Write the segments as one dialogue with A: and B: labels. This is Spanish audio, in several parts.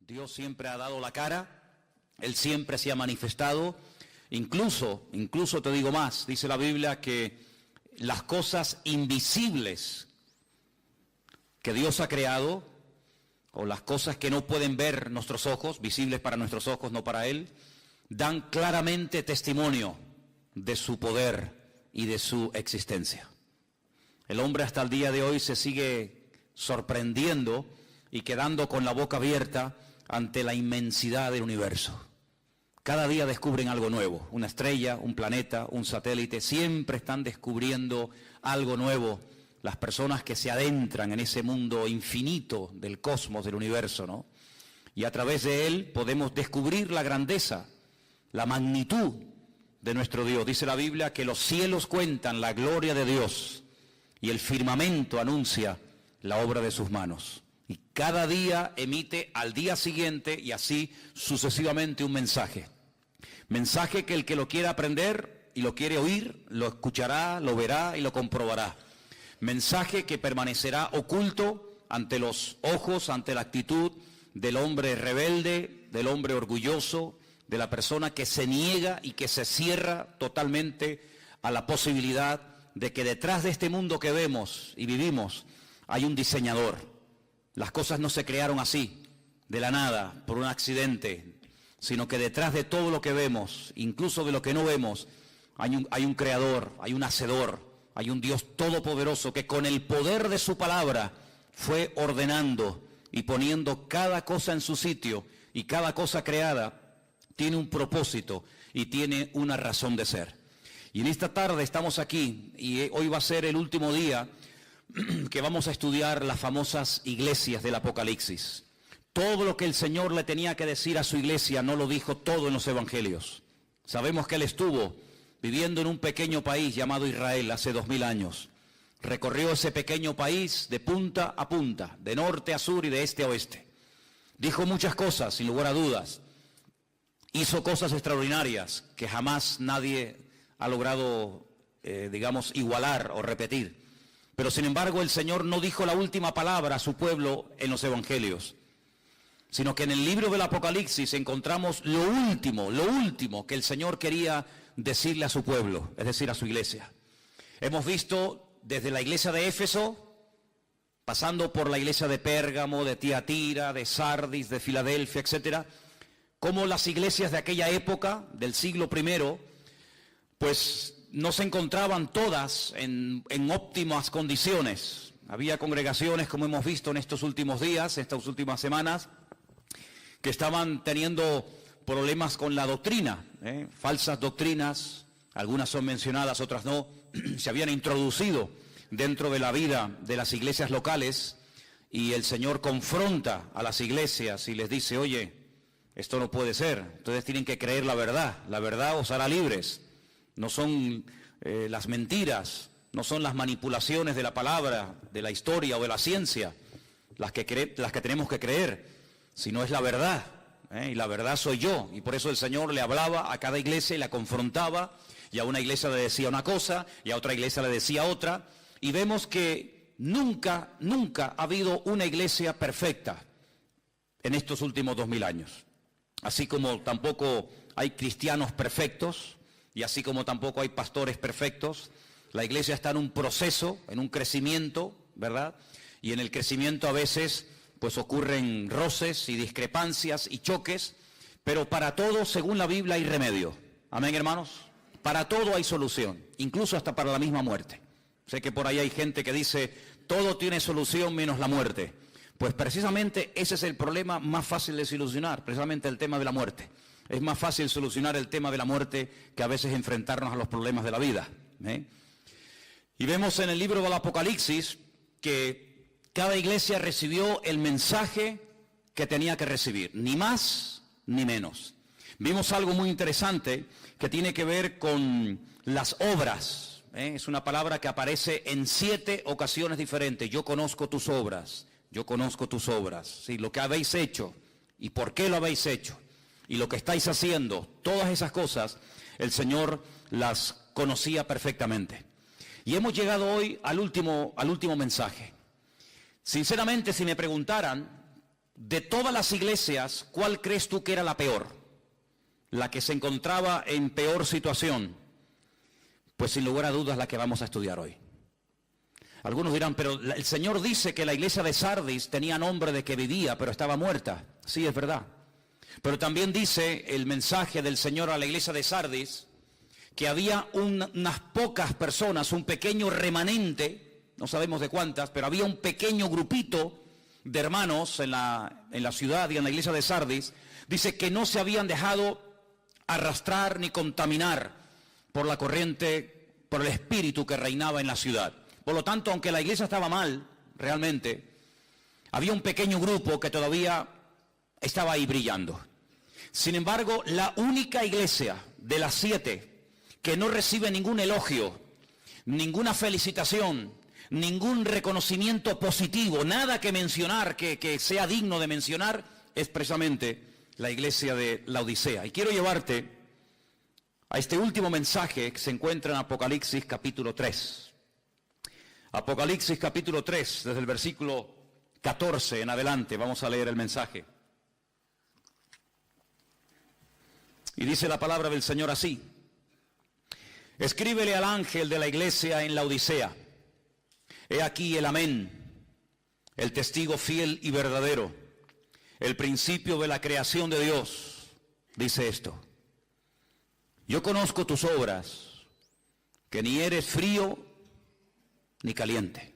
A: Dios siempre ha dado la cara, Él siempre se ha manifestado, incluso te digo más, dice la Biblia que las cosas invisibles que Dios ha creado, o las cosas que no pueden ver nuestros ojos, visibles para nuestros ojos, no para Él, dan claramente testimonio de su poder y de su existencia. El hombre hasta el día de hoy se sigue sorprendiendo y quedando con la boca abierta ante la inmensidad del universo. Cada día descubren algo nuevo, una estrella, un planeta, un satélite, siempre están descubriendo algo nuevo las personas que se adentran en ese mundo infinito del cosmos, del universo, ¿no? Y a través de él podemos descubrir la grandeza, la magnitud de nuestro Dios. Dice la Biblia que los cielos cuentan la gloria de Dios y el firmamento anuncia la obra de sus manos. Y cada día emite al día siguiente y así sucesivamente un mensaje. Mensaje que el que lo quiera aprender y lo quiere oír, lo escuchará, lo verá y lo comprobará. Mensaje que permanecerá oculto ante los ojos, ante la actitud del hombre rebelde, del hombre orgulloso, de la persona que se niega y que se cierra totalmente a la posibilidad de que detrás de este mundo que vemos y vivimos hay un diseñador. Las cosas no se crearon así, de la nada, por un accidente, sino que detrás de todo lo que vemos, incluso de lo que no vemos, hay un creador, hay un hacedor, hay un Dios todopoderoso que con el poder de su palabra fue ordenando y poniendo cada cosa en su sitio, y cada cosa creada tiene un propósito y tiene una razón de ser. Y en esta tarde estamos aquí y hoy va a ser el último día que vamos a estudiar las famosas iglesias del Apocalipsis. Todo lo que el Señor le tenía que decir a su iglesia no lo dijo todo en los evangelios. Sabemos que Él estuvo viviendo en un pequeño país llamado Israel hace 2000 años. Recorrió ese pequeño país de punta a punta, de norte a sur y de este a oeste. Dijo muchas cosas, sin lugar a dudas. Hizo cosas extraordinarias que jamás nadie ha logrado, igualar o repetir. Pero sin embargo el Señor no dijo la última palabra a su pueblo en los evangelios, sino que en el libro del Apocalipsis encontramos lo último que el Señor quería decirle a su pueblo, es decir, a su iglesia. Hemos visto desde la iglesia de Éfeso, pasando por la iglesia de Pérgamo, de Tiatira, de Sardis, de Filadelfia, etcétera, cómo las iglesias de aquella época, del siglo I, pues no se encontraban todas en óptimas condiciones. Había congregaciones, como hemos visto en estos últimos días, estas últimas semanas, que estaban teniendo problemas con la doctrina, falsas doctrinas, algunas son mencionadas, otras no, se habían introducido dentro de la vida de las iglesias locales, y el Señor confronta a las iglesias y les dice: oye, esto no puede ser, ustedes tienen que creer la verdad os hará libres. No son las mentiras, no son las manipulaciones de la palabra, de la historia o de la ciencia las que tenemos que creer, sino es la verdad. Y la verdad soy yo, y por eso el Señor le hablaba a cada iglesia y la confrontaba, y a una iglesia le decía una cosa y a otra iglesia le decía otra, y vemos que nunca ha habido una iglesia perfecta en estos últimos 2000 años, así como tampoco hay cristianos perfectos, y así como tampoco hay pastores perfectos. La iglesia está en un proceso, en un crecimiento, ¿verdad? Y en el crecimiento a veces pues ocurren roces y discrepancias y choques, pero para todo, según la Biblia, hay remedio. Amén, hermanos. Para todo hay solución, incluso hasta para la misma muerte. Sé que por ahí hay gente que dice, todo tiene solución menos la muerte. Pues precisamente ese es el problema más fácil de solucionar, precisamente el tema de la muerte. Es más fácil solucionar el tema de la muerte que a veces enfrentarnos a los problemas de la vida. Y vemos en el libro del Apocalipsis que cada iglesia recibió el mensaje que tenía que recibir, ni más ni menos. Vimos algo muy interesante que tiene que ver con las obras. Es una palabra que aparece en 7 ocasiones diferentes. Yo conozco tus obras, yo conozco tus obras. Sí, lo que habéis hecho y por qué lo habéis hecho y lo que estáis haciendo, todas esas cosas, el Señor las conocía perfectamente. Y hemos llegado hoy al último mensaje. Sinceramente, si me preguntaran de todas las iglesias, ¿cuál crees tú que era la peor? La que se encontraba en peor situación. Pues sin lugar a dudas la que vamos a estudiar hoy. Algunos dirán, pero el Señor dice que la iglesia de Sardis tenía nombre de que vivía, pero estaba muerta. Sí, es verdad. Pero también dice el mensaje del Señor a la iglesia de Sardis que había unas pocas personas, un pequeño remanente, no sabemos de cuántas, pero había un pequeño grupito de hermanos en la ciudad y en la iglesia de Sardis, dice que no se habían dejado arrastrar ni contaminar por la corriente, por el espíritu que reinaba en la ciudad. Por lo tanto, aunque la iglesia estaba mal, realmente, había un pequeño grupo que todavía estaba ahí brillando. Sin embargo, la única iglesia de las 7 que no recibe ningún elogio, ninguna felicitación, ningún reconocimiento positivo, nada que mencionar, que sea digno de mencionar, es precisamente la iglesia de Laodicea. Y quiero llevarte a este último mensaje que se encuentra en Apocalipsis capítulo 3. Apocalipsis capítulo 3, desde el versículo 14 en adelante, vamos a leer el mensaje. Y dice la palabra del Señor así: escríbele al ángel de la iglesia en Laodicea. He aquí el amén, el testigo fiel y verdadero, el principio de la creación de Dios. Dice esto: yo conozco tus obras, que ni eres frío ni caliente.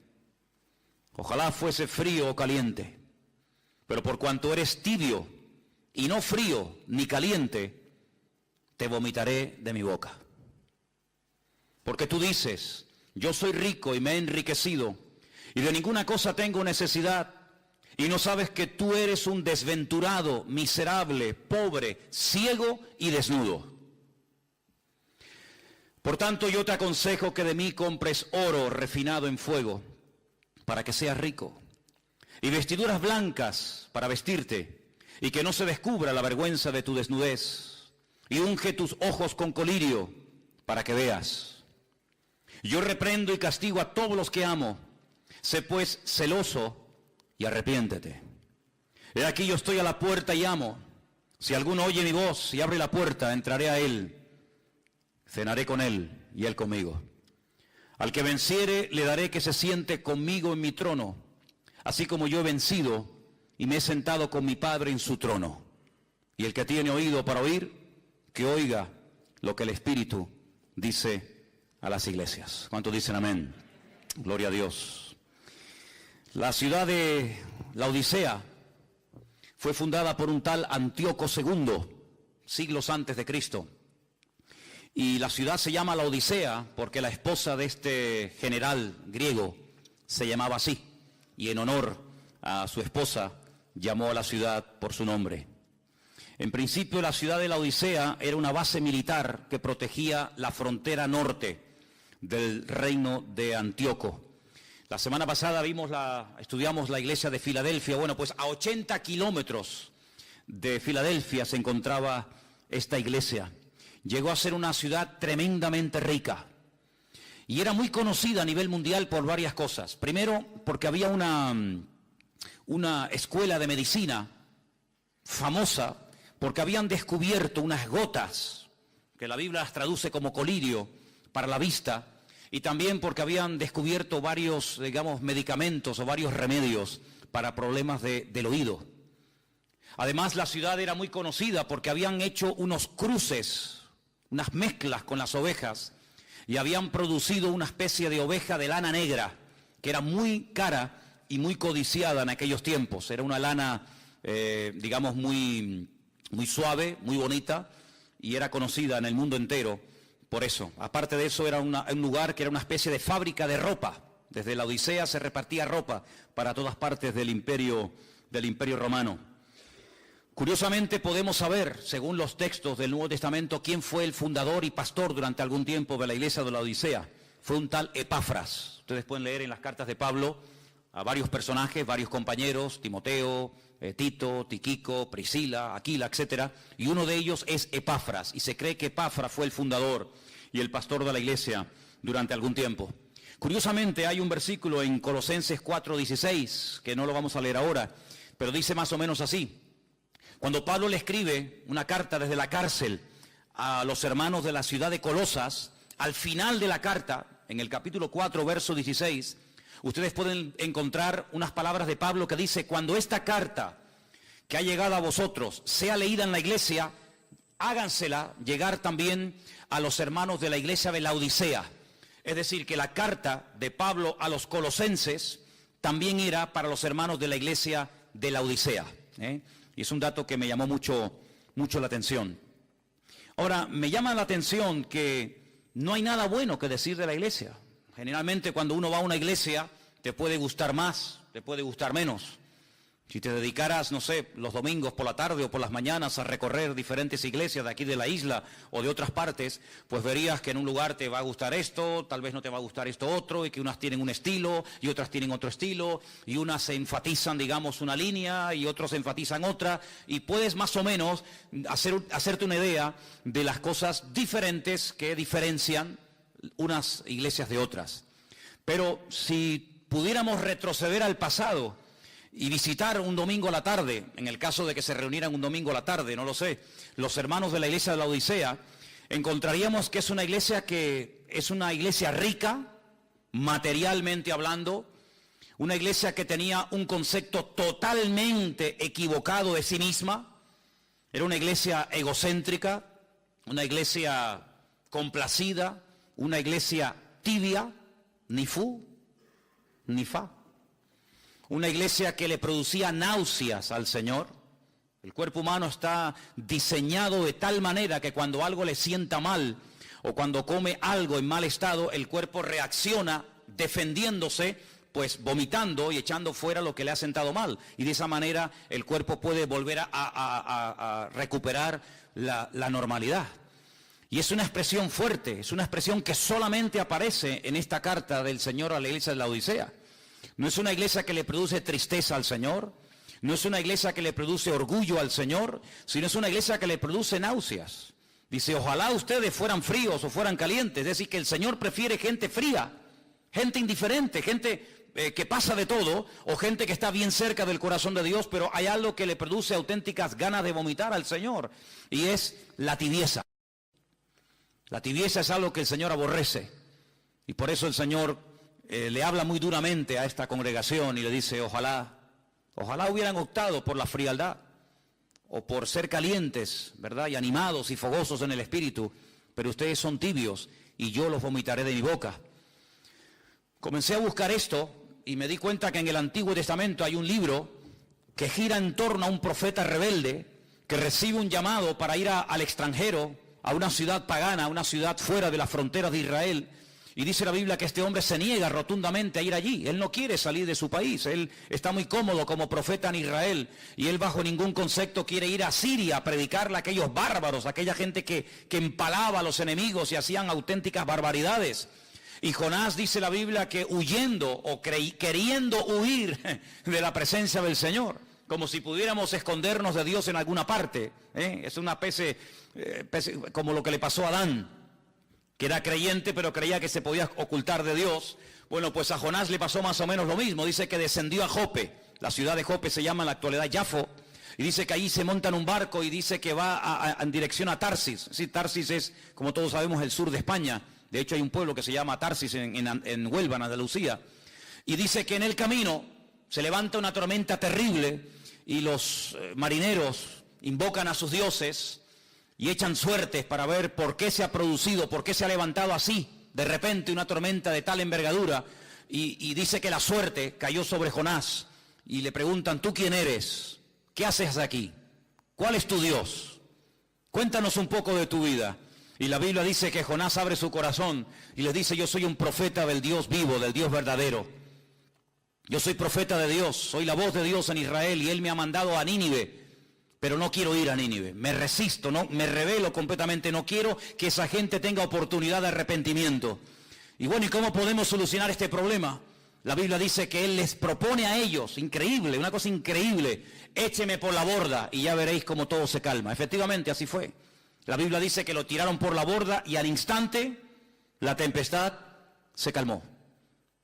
A: Ojalá fuese frío o caliente, pero por cuanto eres tibio y no frío ni caliente, te vomitaré de mi boca. Porque tú dices, yo soy rico y me he enriquecido, y de ninguna cosa tengo necesidad, y no sabes que tú eres un desventurado, miserable, pobre, ciego y desnudo. Por tanto, yo te aconsejo que de mí compres oro refinado en fuego, para que seas rico, y vestiduras blancas para vestirte, y que no se descubra la vergüenza de tu desnudez, y unge tus ojos con colirio, para que veas. Yo reprendo y castigo a todos los que amo. Sé pues celoso y arrepiéntete. He aquí yo estoy a la puerta y llamo. Si alguno oye mi voz y abre la puerta, entraré a él, cenaré con él y él conmigo. Al que venciere le daré que se siente conmigo en mi trono, así como yo he vencido y me he sentado con mi Padre en su trono. Y el que tiene oído para oír, que oiga lo que el Espíritu dice a las iglesias. ¿Cuántos dicen amén? Gloria a Dios. La ciudad de Laodicea fue fundada por un tal Antíoco II, siglos antes de Cristo. Y la ciudad se llama Laodicea porque la esposa de este general griego se llamaba así. Y en honor a su esposa llamó a la ciudad por su nombre. En principio, la ciudad de Laodicea era una base militar que protegía la frontera norte del reino de Antíoco. La semana pasada estudiamos la iglesia de Filadelfia. Bueno, pues a 80 kilómetros de Filadelfia se encontraba esta iglesia. Llegó a ser una ciudad tremendamente rica y era muy conocida a nivel mundial por varias cosas. Primero, porque había una escuela de medicina famosa, porque habían descubierto unas gotas, que la Biblia las traduce como colirio, para la vista, y también porque habían descubierto varios, medicamentos o varios remedios para problemas del oído. Además, la ciudad era muy conocida porque habían hecho unos cruces, unas mezclas con las ovejas, y habían producido una especie de oveja de lana negra, que era muy cara y muy codiciada en aquellos tiempos. Era una lana, muy suave, muy bonita, y era conocida en el mundo entero por eso. Aparte de eso, era un lugar que era una especie de fábrica de ropa. Desde la Odisea se repartía ropa para todas partes del imperio romano. Curiosamente podemos saber, según los textos del Nuevo Testamento, quién fue el fundador y pastor durante algún tiempo de la iglesia de la Odisea. Fue un tal Epafras. Ustedes pueden leer en las cartas de Pablo a varios personajes, varios compañeros, Timoteo, Tito, Tiquico, Priscila, Aquila, etcétera, y uno de ellos es Epafras, y se cree que Epafras fue el fundador y el pastor de la iglesia durante algún tiempo. Curiosamente hay un versículo en Colosenses 4:16, que no lo vamos a leer ahora, pero dice más o menos así. Cuando Pablo le escribe una carta desde la cárcel a los hermanos de la ciudad de Colosas, al final de la carta, en el capítulo 4, verso 16, ustedes pueden encontrar unas palabras de Pablo que dice: cuando esta carta que ha llegado a vosotros sea leída en la iglesia, hágansela llegar también a los hermanos de la iglesia de Laodicea. Es decir, que la carta de Pablo a los colosenses también era para los hermanos de la iglesia de Laodicea. Y es un dato que me llamó mucho la atención. Ahora, me llama la atención que no hay nada bueno que decir de la iglesia. Generalmente cuando uno va a una iglesia, te puede gustar más, te puede gustar menos. Si te dedicaras, no sé, los domingos por la tarde o por las mañanas a recorrer diferentes iglesias de aquí de la isla o de otras partes, pues verías que en un lugar te va a gustar esto, tal vez no te va a gustar esto otro, y que unas tienen un estilo y otras tienen otro estilo, y unas se enfatizan, digamos, una línea y otros enfatizan otra, y puedes más o menos hacerte una idea de las cosas diferentes que diferencian unas iglesias de otras. Pero si pudiéramos retroceder al pasado y visitar un domingo a la tarde, en el caso de que se reunieran un domingo a la tarde, no lo sé, los hermanos de la iglesia de la Odisea, encontraríamos que es una iglesia rica, materialmente hablando, una iglesia que tenía un concepto totalmente equivocado de sí misma, era una iglesia egocéntrica, una iglesia complacida, una iglesia tibia, ni fu, ni fa. Una iglesia que le producía náuseas al Señor. El cuerpo humano está diseñado de tal manera que cuando algo le sienta mal o cuando come algo en mal estado, el cuerpo reacciona defendiéndose, pues vomitando y echando fuera lo que le ha sentado mal. Y de esa manera el cuerpo puede volver a recuperar la normalidad. Y es una expresión fuerte, es una expresión que solamente aparece en esta carta del Señor a la iglesia de la Odisea. No es una iglesia que le produce tristeza al Señor, no es una iglesia que le produce orgullo al Señor, sino es una iglesia que le produce náuseas. Dice, ojalá ustedes fueran fríos o fueran calientes, es decir, que el Señor prefiere gente fría, gente indiferente, gente que pasa de todo, o gente que está bien cerca del corazón de Dios, pero hay algo que le produce auténticas ganas de vomitar al Señor, y es la tibieza. La tibieza es algo que el Señor aborrece, y por eso el Señor le habla muy duramente a esta congregación y le dice, ojalá hubieran optado por la frialdad o por ser calientes, ¿verdad? Y animados y fogosos en el espíritu, pero ustedes son tibios y yo los vomitaré de mi boca. Comencé a buscar esto y me di cuenta que en el Antiguo Testamento hay un libro que gira en torno a un profeta rebelde que recibe un llamado para ir al extranjero, a una ciudad pagana, a una ciudad fuera de las fronteras de Israel. Y dice la Biblia que este hombre se niega rotundamente a ir allí. Él no quiere salir de su país. Él está muy cómodo como profeta en Israel. Y él bajo ningún concepto quiere ir a Siria a predicarle a aquellos bárbaros, a aquella gente que empalaba a los enemigos y hacían auténticas barbaridades. Y Jonás dice la Biblia que huyendo o queriendo huir de la presencia del Señor, como si pudiéramos escondernos de Dios en alguna parte. Es una especie como lo que le pasó a Adán, que era creyente pero creía que se podía ocultar de Dios. Bueno, pues a Jonás le pasó más o menos lo mismo. Dice que descendió a Jope, la ciudad de Jope se llama en la actualidad Yafo, y dice que allí se monta en un barco y dice que va en dirección a Tarsis. Sí, Tarsis es, como todos sabemos, el sur de España. De hecho hay un pueblo que se llama Tarsis en Huelva, en Andalucía. Y dice que en el camino se levanta una tormenta terrible y los marineros invocan a sus dioses y echan suertes para ver por qué se ha producido, por qué se ha levantado así de repente una tormenta de tal envergadura. Y dice que la suerte cayó sobre Jonás y le preguntan, ¿tú quién eres? ¿Qué haces aquí? ¿Cuál es tu Dios? Cuéntanos un poco de tu vida. Y la Biblia dice que Jonás abre su corazón y les dice, yo soy un profeta del Dios vivo, del Dios verdadero. Yo soy profeta de Dios, soy la voz de Dios en Israel y Él me ha mandado a Nínive. Pero no quiero ir a Nínive, me resisto, no, me rebelo completamente, no quiero que esa gente tenga oportunidad de arrepentimiento. Y bueno, ¿y cómo podemos solucionar este problema? La Biblia dice que Él les propone a ellos, increíble, una cosa increíble, écheme por la borda y ya veréis cómo todo se calma. Efectivamente, así fue. La Biblia dice que lo tiraron por la borda y al instante la tempestad se calmó.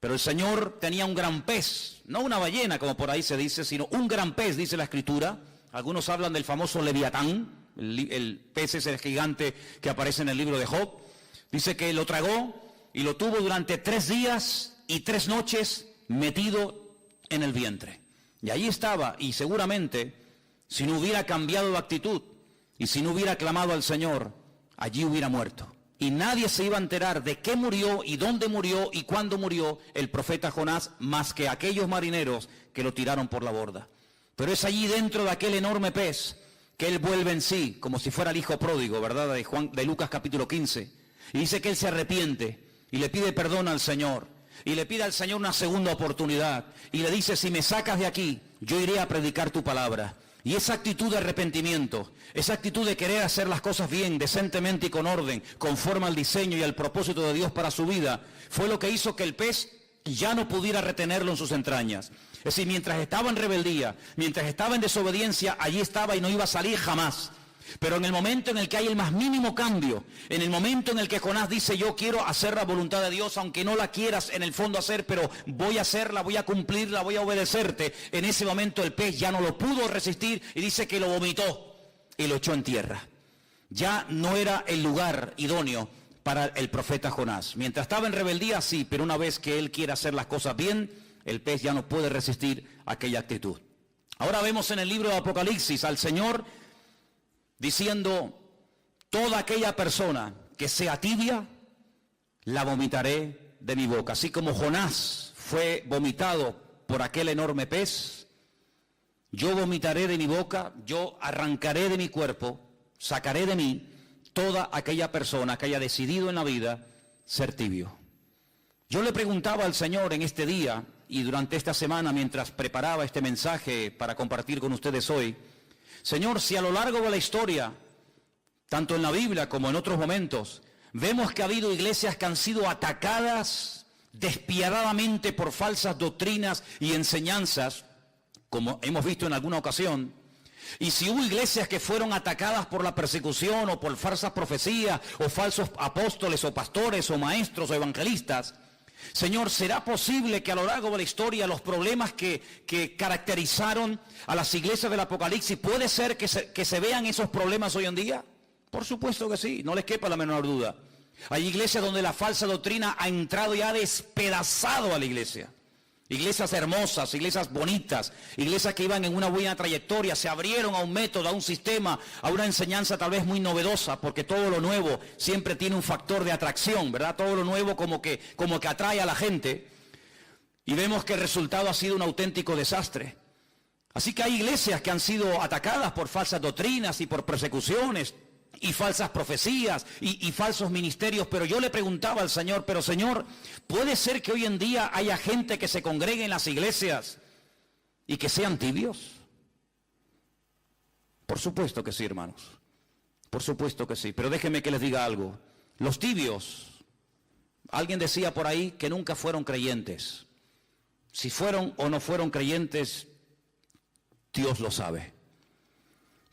A: Pero el Señor tenía un gran pez, no una ballena como por ahí se dice, sino un gran pez, dice la Escritura. Algunos hablan del famoso Leviatán, el pez es el gigante que aparece en el libro de Job. Dice que lo tragó y lo tuvo durante 3 días y 3 noches metido en el vientre. Y ahí estaba, y seguramente, si no hubiera cambiado de actitud y si no hubiera clamado al Señor, allí hubiera muerto. Y nadie se iba a enterar de qué murió y dónde murió y cuándo murió el profeta Jonás, más que aquellos marineros que lo tiraron por la borda. Pero es allí dentro de aquel enorme pez que él vuelve en sí, como si fuera el hijo pródigo, ¿verdad? De Lucas capítulo 15. Y dice que él se arrepiente y le pide perdón al Señor. Y le pide al Señor una segunda oportunidad. Y le dice, si me sacas de aquí, yo iré a predicar tu palabra. Y esa actitud de arrepentimiento, esa actitud de querer hacer las cosas bien, decentemente y con orden, conforme al diseño y al propósito de Dios para su vida, fue lo que hizo que el pez ya no pudiera retenerlo en sus entrañas. Es decir, mientras estaba en rebeldía, mientras estaba en desobediencia, allí estaba y no iba a salir jamás. Pero en el momento en el que hay el más mínimo cambio, en el momento en el que Jonás dice, yo quiero hacer la voluntad de Dios, aunque no la quieras en el fondo hacer, pero voy a hacerla, voy a cumplirla, voy a obedecerte, en ese momento el pez ya no lo pudo resistir y dice que lo vomitó y lo echó en tierra. Ya no era el lugar idóneo para el profeta Jonás. Mientras estaba en rebeldía, sí, pero una vez que él quiere hacer las cosas bien, el pez ya no puede resistir aquella actitud. Ahora vemos en el libro de Apocalipsis al Señor diciendo, toda aquella persona que sea tibia, la vomitaré de mi boca. Así como Jonás fue vomitado por aquel enorme pez, yo vomitaré de mi boca, yo arrancaré de mi cuerpo, sacaré de mí toda aquella persona que haya decidido en la vida ser tibio. Yo le preguntaba al Señor en este día y durante esta semana, mientras preparaba este mensaje para compartir con ustedes hoy, Señor, si a lo largo de la historia, tanto en la Biblia como en otros momentos, vemos que ha habido iglesias que han sido atacadas despiadadamente por falsas doctrinas y enseñanzas, como hemos visto en alguna ocasión, y si hubo iglesias que fueron atacadas por la persecución o por falsas profecías o falsos apóstoles o pastores o maestros o evangelistas, Señor, ¿será posible que a lo largo de la historia los problemas que caracterizaron a las iglesias del Apocalipsis, puede ser que se vean esos problemas hoy en día? Por supuesto que sí, no les quepa la menor duda. Hay iglesias donde la falsa doctrina ha entrado y ha despedazado a la iglesia. Iglesias hermosas, iglesias bonitas, iglesias que iban en una buena trayectoria, se abrieron a un método, a un sistema, a una enseñanza tal vez muy novedosa, porque todo lo nuevo siempre tiene un factor de atracción, ¿verdad? Todo lo nuevo como que atrae a la gente, y vemos que el resultado ha sido un auténtico desastre. Así que hay iglesias que han sido atacadas por falsas doctrinas y por persecuciones y falsas profecías y falsos ministerios, pero yo le preguntaba al Señor, pero Señor, ¿puede ser que hoy en día haya gente que se congregue en las iglesias y que sean tibios? Por supuesto que sí, hermanos, por supuesto que sí, pero déjenme que les diga algo. Los tibios, alguien decía por ahí que nunca fueron creyentes. Si fueron o no fueron creyentes, Dios lo sabe.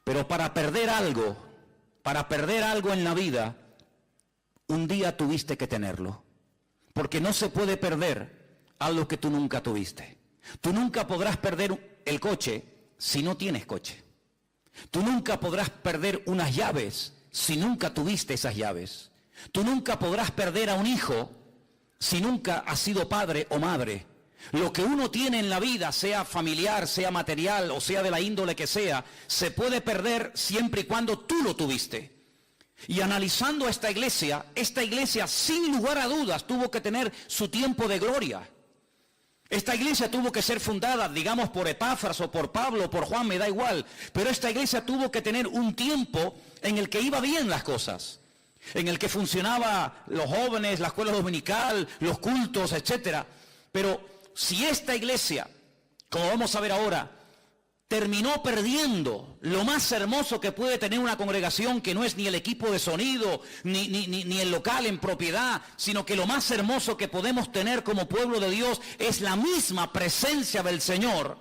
A: Pero para perder algo en la vida, un día tuviste que tenerlo. Porque no se puede perder algo que tú nunca tuviste. Tú nunca podrás perder el coche si no tienes coche. Tú nunca podrás perder unas llaves si nunca tuviste esas llaves. Tú nunca podrás perder a un hijo si nunca has sido padre o madre. Lo que uno tiene en la vida, sea familiar, sea material o sea de la índole que sea, se puede perder siempre y cuando tú lo tuviste. Y analizando esta iglesia sin lugar a dudas tuvo que tener su tiempo de gloria. Esta iglesia tuvo que ser fundada, digamos, por Epafras o por Pablo o por Juan, me da igual, pero esta iglesia tuvo que tener un tiempo en el que iba bien las cosas, en el que funcionaba los jóvenes, la escuela dominical, los cultos, etcétera. Pero si esta iglesia, como vamos a ver ahora, terminó perdiendo lo más hermoso que puede tener una congregación, que no es ni el equipo de sonido, ni el local en propiedad, sino que lo más hermoso que podemos tener como pueblo de Dios es la misma presencia del Señor.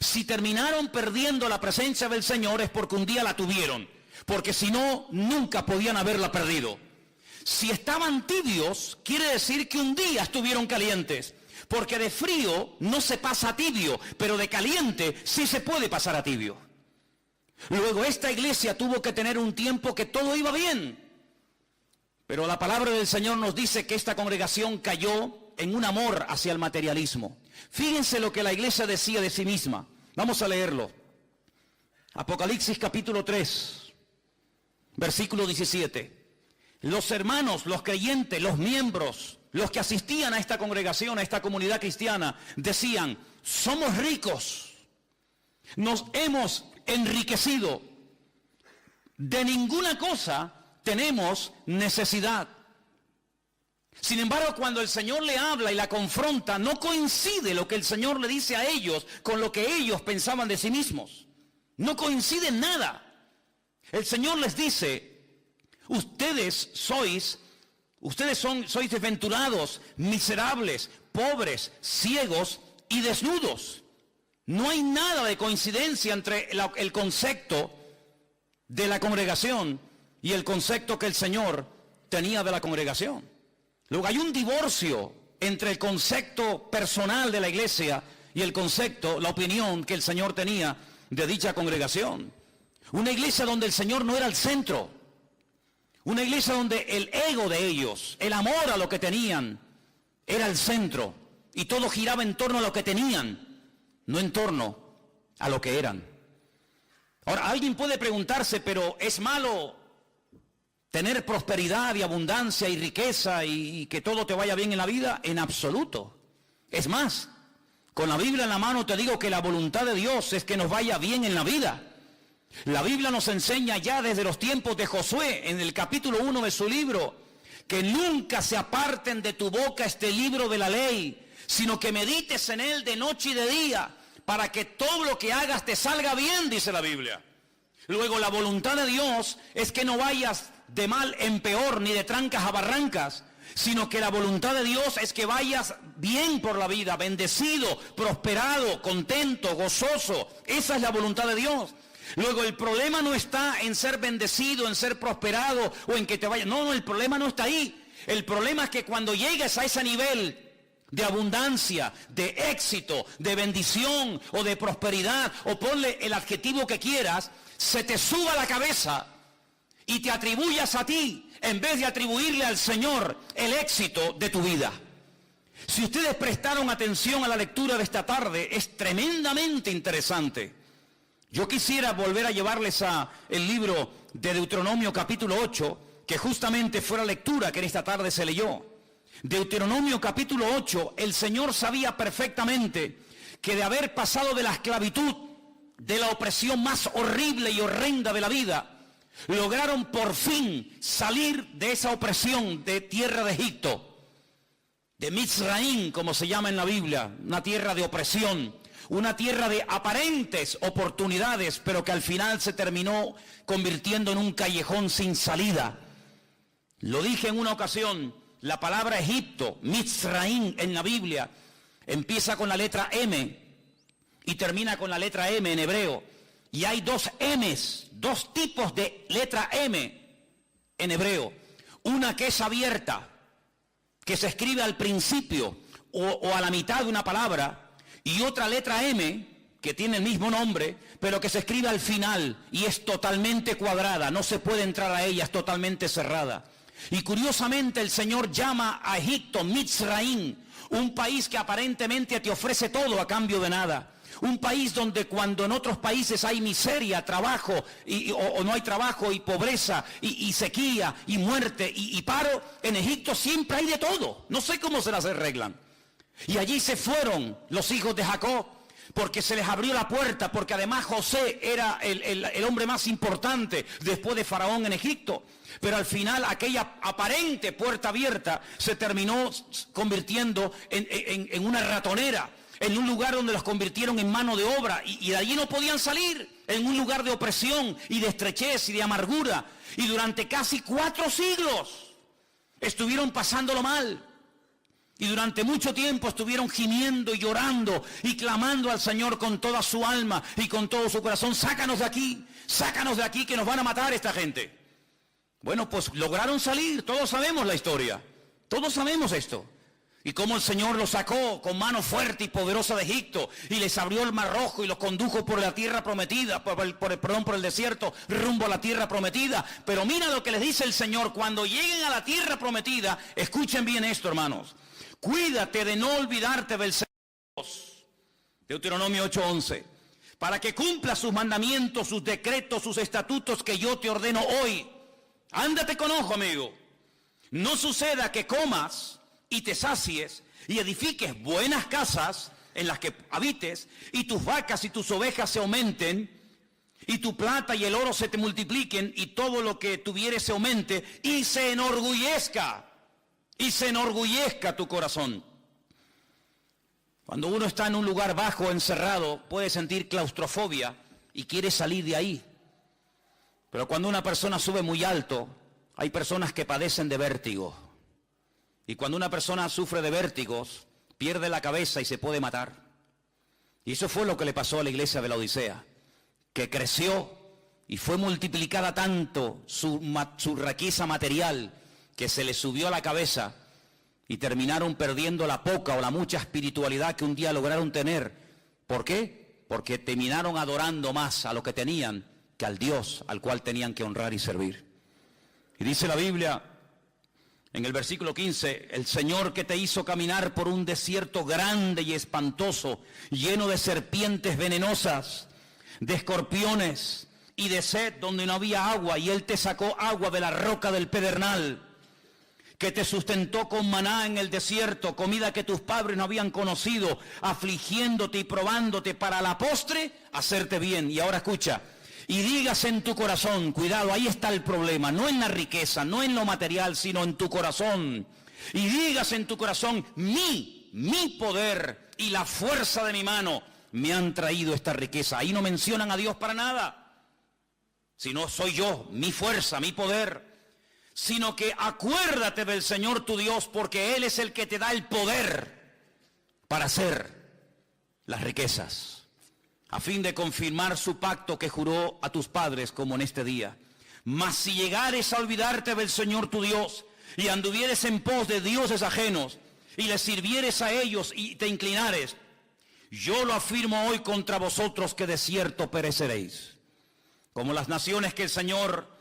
A: Si terminaron perdiendo la presencia del Señor es porque un día la tuvieron, porque si no, nunca podían haberla perdido. Si estaban tibios, quiere decir que un día estuvieron calientes. Porque de frío no se pasa a tibio, pero de caliente sí se puede pasar a tibio. Luego esta iglesia tuvo que tener un tiempo que todo iba bien. Pero la palabra del Señor nos dice que esta congregación cayó en un amor hacia el materialismo. Fíjense lo que la iglesia decía de sí misma. Vamos a leerlo. Apocalipsis capítulo 3, versículo 17. Los hermanos, los creyentes, los miembros, los que asistían a esta congregación, a esta comunidad cristiana, decían: somos ricos, nos hemos enriquecido, de ninguna cosa tenemos necesidad. Sin embargo, cuando el Señor le habla y la confronta, no coincide lo que el Señor le dice a ellos con lo que ellos pensaban de sí mismos. No coincide en nada. El Señor les dice: ustedes sois desventurados, miserables, pobres, ciegos y desnudos. No hay nada de coincidencia entre el concepto de la congregación y el concepto que el Señor tenía de la congregación. Luego hay un divorcio entre el concepto personal de la iglesia y el concepto, la opinión que el Señor tenía de dicha congregación. Una iglesia donde el Señor no era el centro. Una iglesia donde el ego de ellos, el amor a lo que tenían, era el centro. Y todo giraba en torno a lo que tenían, no en torno a lo que eran. Ahora, alguien puede preguntarse: ¿pero es malo tener prosperidad y abundancia y riqueza y que todo te vaya bien en la vida? En absoluto. Es más, con la Biblia en la mano te digo que la voluntad de Dios es que nos vaya bien en la vida. La Biblia nos enseña ya desde los tiempos de Josué, en el capítulo 1 de su libro, que nunca se aparten de tu boca este libro de la ley, sino que medites en él de noche y de día, para que todo lo que hagas te salga bien, dice la Biblia. Luego, la voluntad de Dios es que no vayas de mal en peor, ni de trancas a barrancas, sino que la voluntad de Dios es que vayas bien por la vida, bendecido, prosperado, contento, gozoso. Esa es la voluntad de Dios. Luego, el problema no está en ser bendecido, en ser prosperado o en que te vaya. No, el problema no está ahí. El problema es que cuando llegues a ese nivel de abundancia, de éxito, de bendición o de prosperidad, o ponle el adjetivo que quieras, se te suba la cabeza y te atribuyas a ti en vez de atribuirle al Señor el éxito de tu vida. Si ustedes prestaron atención a la lectura de esta tarde, es tremendamente interesante. Yo quisiera volver a llevarles a el libro de Deuteronomio capítulo 8, que justamente fue la lectura que en esta tarde se leyó. Deuteronomio capítulo 8, el Señor sabía perfectamente que de haber pasado de la esclavitud, de la opresión más horrible y horrenda de la vida, lograron por fin salir de esa opresión de tierra de Egipto, de Mizraim, como se llama en la Biblia, una tierra de opresión, una tierra de aparentes oportunidades, pero que al final se terminó convirtiendo en un callejón sin salida. Lo dije en una ocasión, la palabra Egipto, Mizraim en la Biblia, empieza con la letra M y termina con la letra M en hebreo. Y hay dos M's, dos tipos de letra M en hebreo. Una que es abierta, que se escribe al principio o a la mitad de una palabra, y otra letra M, que tiene el mismo nombre, pero que se escribe al final y es totalmente cuadrada, no se puede entrar a ella, es totalmente cerrada. Y curiosamente el Señor llama a Egipto Mizraim, un país que aparentemente te ofrece todo a cambio de nada. Un país donde cuando en otros países hay miseria, trabajo, o no hay trabajo, y pobreza, y sequía, y muerte, y paro, en Egipto siempre hay de todo. No sé cómo se las arreglan. Y allí se fueron los hijos de Jacob, porque se les abrió la puerta, porque además José era el hombre más importante después de Faraón en Egipto. Pero al final aquella aparente puerta abierta se terminó convirtiendo en una ratonera, en un lugar donde los convirtieron en mano de obra, y de allí no podían salir, en un lugar de opresión y de estrechez y de amargura. Y durante casi 4 siglos estuvieron pasándolo mal. Y durante mucho tiempo estuvieron gimiendo y llorando y clamando al Señor con toda su alma y con todo su corazón: sácanos de aquí, que nos van a matar esta gente. Bueno, pues lograron salir, todos sabemos la historia, todos sabemos esto. Y cómo el Señor los sacó con mano fuerte y poderosa de Egipto y les abrió el mar rojo y los condujo por la tierra prometida, por el desierto, rumbo a la tierra prometida. Pero mira lo que les dice el Señor: cuando lleguen a la tierra prometida, escuchen bien esto, hermanos, cuídate de no olvidarte del Señor. Deuteronomio 8:11, para que cumpla sus mandamientos, sus decretos, sus estatutos que yo te ordeno hoy. Ándate con ojo, amigo. No suceda que comas y te sacies y edifiques buenas casas en las que habites, y tus vacas y tus ovejas se aumenten, y tu plata y el oro se te multipliquen, y todo lo que tuvieres se aumente, y se enorgullezca tu corazón. Cuando uno está en un lugar bajo, encerrado, puede sentir claustrofobia y quiere salir de ahí. Pero cuando una persona sube muy alto, hay personas que padecen de vértigo. Y cuando una persona sufre de vértigos, pierde la cabeza y se puede matar. Y eso fue lo que le pasó a la iglesia de la Odisea, que creció y fue multiplicada tanto su riqueza material, que se le subió a la cabeza y terminaron perdiendo la poca o la mucha espiritualidad que un día lograron tener. ¿Por qué? Porque terminaron adorando más a lo que tenían que al Dios al cual tenían que honrar y servir. Y dice la Biblia en el versículo 15, el Señor que te hizo caminar por un desierto grande y espantoso, lleno de serpientes venenosas, de escorpiones y de sed donde no había agua, y Él te sacó agua de la roca del pedernal, que te sustentó con maná en el desierto, comida que tus padres no habían conocido, afligiéndote y probándote para la postre hacerte bien. Y ahora escucha: y digas en tu corazón, cuidado, ahí está el problema, no en la riqueza, no en lo material, sino en tu corazón. Y digas en tu corazón, mi poder y la fuerza de mi mano me han traído esta riqueza. Ahí no mencionan a Dios para nada, sino soy yo, mi fuerza, mi poder. Sino que acuérdate del Señor tu Dios, porque Él es el que te da el poder para hacer las riquezas, a fin de confirmar su pacto que juró a tus padres, como en este día. Mas si llegares a olvidarte del Señor tu Dios, y anduvieres en pos de dioses ajenos, y les sirvieres a ellos y te inclinares, yo lo afirmo hoy contra vosotros, que de cierto pereceréis. Como las naciones que el Señor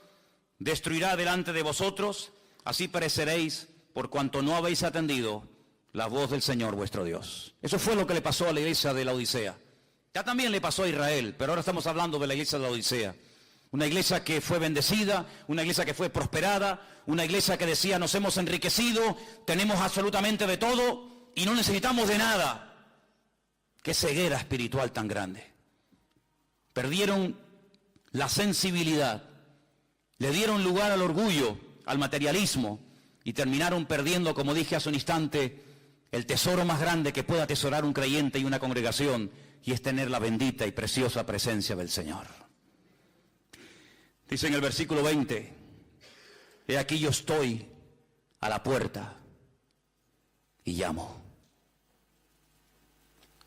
A: destruirá delante de vosotros, así pereceréis, por cuanto no habéis atendido la voz del Señor vuestro Dios. Eso fue lo que le pasó a la iglesia de la Odisea. Ya también le pasó a Israel, pero ahora estamos hablando de la iglesia de la Odisea. Una iglesia que fue bendecida, una iglesia que fue prosperada, una iglesia que decía: nos hemos enriquecido, tenemos absolutamente de todo y no necesitamos de nada. Qué ceguera espiritual tan grande. Perdieron la sensibilidad, le dieron lugar al orgullo, al materialismo, y terminaron perdiendo, como dije hace un instante, el tesoro más grande que pueda atesorar un creyente y una congregación, y es tener la bendita y preciosa presencia del Señor. Dice en el versículo 20, he aquí yo estoy a la puerta y llamo.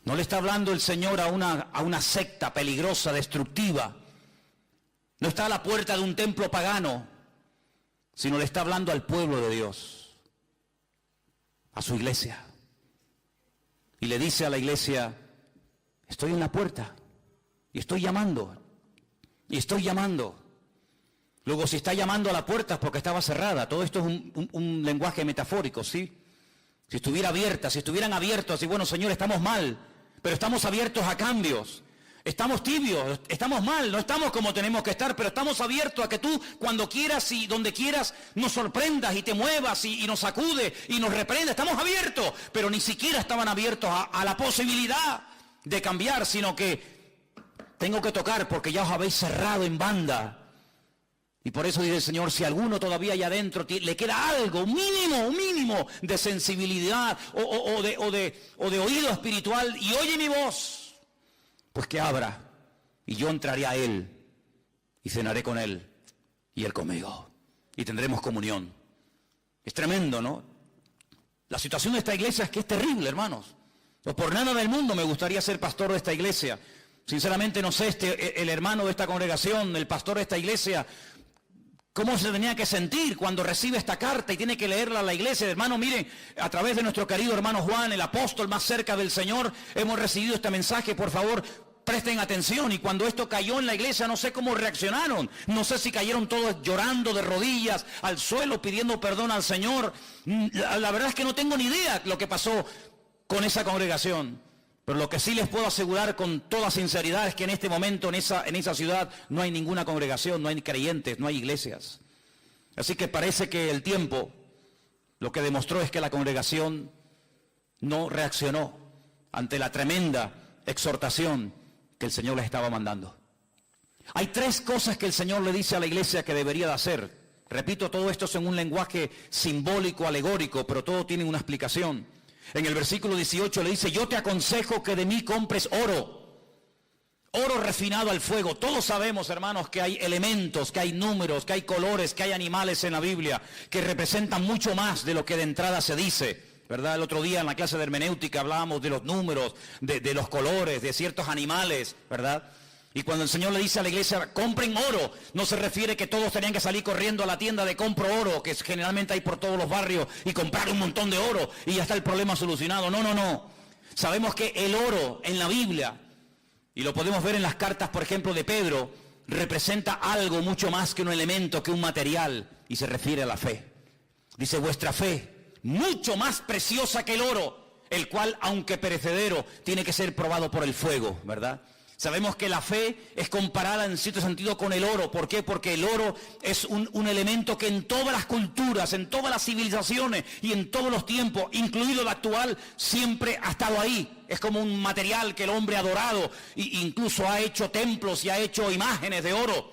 A: No le está hablando el Señor a una secta peligrosa, destructiva. No está a la puerta de un templo pagano, sino le está hablando al pueblo de Dios, a su iglesia. Y le dice a la iglesia: estoy en la puerta y estoy llamando, y estoy llamando. Luego, si está llamando a la puerta es porque estaba cerrada. Todo esto es un lenguaje metafórico, ¿sí? Si estuviera abierta, si estuvieran abiertos, así, bueno, Señor, estamos mal, pero estamos abiertos a cambios. Estamos tibios, estamos mal, no estamos como tenemos que estar, pero estamos abiertos a que tú, cuando quieras y donde quieras, nos sorprendas y te muevas y nos sacude y nos reprenda. Estamos abiertos, pero ni siquiera estaban abiertos a la posibilidad de cambiar, sino que tengo que tocar porque ya os habéis cerrado en banda. Y por eso dice el Señor: si alguno todavía allá adentro le queda algo, un mínimo de sensibilidad o de oído espiritual, y oye mi voz, pues que abra, y yo entraré a él y cenaré con él y él conmigo, y tendremos comunión. Es tremendo, ¿no? La situación de esta iglesia es que es terrible, hermanos. Pues por nada del mundo me gustaría ser pastor de esta iglesia. Sinceramente no sé, el hermano de esta congregación, el pastor de esta iglesia, ¿Cómo se tenía que sentir cuando recibe esta carta y tiene que leerla a la iglesia? Hermano, miren, a través de nuestro querido hermano Juan, el apóstol más cerca del Señor, hemos recibido este mensaje. Por favor, presten atención. Y cuando esto cayó en la iglesia, no sé cómo reaccionaron. No sé si cayeron todos llorando de rodillas al suelo, pidiendo perdón al Señor. La verdad es que no tengo ni idea lo que pasó con esa congregación. Pero lo que sí les puedo asegurar con toda sinceridad es que en este momento en esa ciudad no hay ninguna congregación, no hay creyentes, no hay iglesias. Así que parece que el tiempo lo que demostró es que la congregación no reaccionó ante la tremenda exhortación que el Señor les estaba mandando. Hay 3 cosas que el Señor le dice a la iglesia que debería de hacer. Repito, todo esto es en un lenguaje simbólico, alegórico, pero todo tiene una explicación. En el versículo 18 le dice: yo te aconsejo que de mí compres oro refinado al fuego. Todos sabemos, hermanos, que hay elementos, que hay números, que hay colores, que hay animales en la Biblia que representan mucho más de lo que de entrada se dice, ¿verdad? El otro día en la clase de hermenéutica hablábamos de los números, de los colores, de ciertos animales, ¿verdad? Y cuando el Señor le dice a la iglesia, compren oro, no se refiere que todos tenían que salir corriendo a la tienda de compro oro, que generalmente hay por todos los barrios, y comprar un montón de oro y ya está el problema solucionado. No. Sabemos que el oro en la Biblia, y lo podemos ver en las cartas, por ejemplo, de Pedro, representa algo mucho más que un elemento, que un material, y se refiere a la fe. Dice: vuestra fe, mucho más preciosa que el oro, el cual, aunque perecedero, tiene que ser probado por el fuego, ¿verdad? Sabemos que la fe es comparada en cierto sentido con el oro. ¿Por qué? Porque el oro es un elemento que en todas las culturas, en todas las civilizaciones y en todos los tiempos, incluido el actual, siempre ha estado ahí. Es como un material que el hombre ha adorado e incluso ha hecho templos y ha hecho imágenes de oro,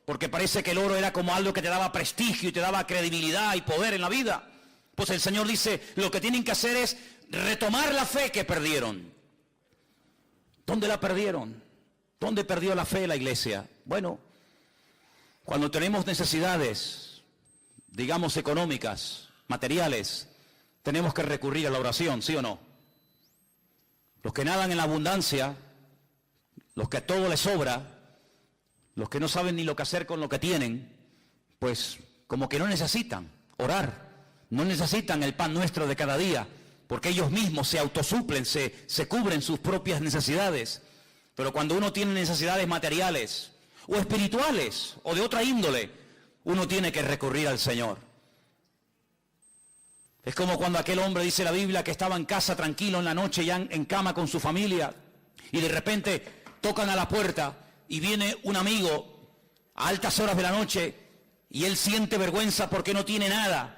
A: porque parece que el oro era como algo que te daba prestigio y te daba credibilidad y poder en la vida. Pues el Señor dice, lo que tienen que hacer es retomar la fe que perdieron. ¿Dónde la perdieron? ¿Dónde perdió la fe la iglesia? Bueno, cuando tenemos necesidades, digamos económicas, materiales, tenemos que recurrir a la oración, ¿sí o no? Los que nadan en la abundancia, los que a todo les sobra, los que no saben ni lo que hacer con lo que tienen, pues como que no necesitan orar, no necesitan el pan nuestro de cada día, porque ellos mismos se autosuplen, se cubren sus propias necesidades. Pero cuando uno tiene necesidades materiales o espirituales o de otra índole, uno tiene que recurrir al Señor. Es como cuando aquel hombre, dice la Biblia, que estaba en casa tranquilo en la noche, ya en cama con su familia, y de repente tocan a la puerta y viene un amigo a altas horas de la noche y él siente vergüenza porque no tiene nada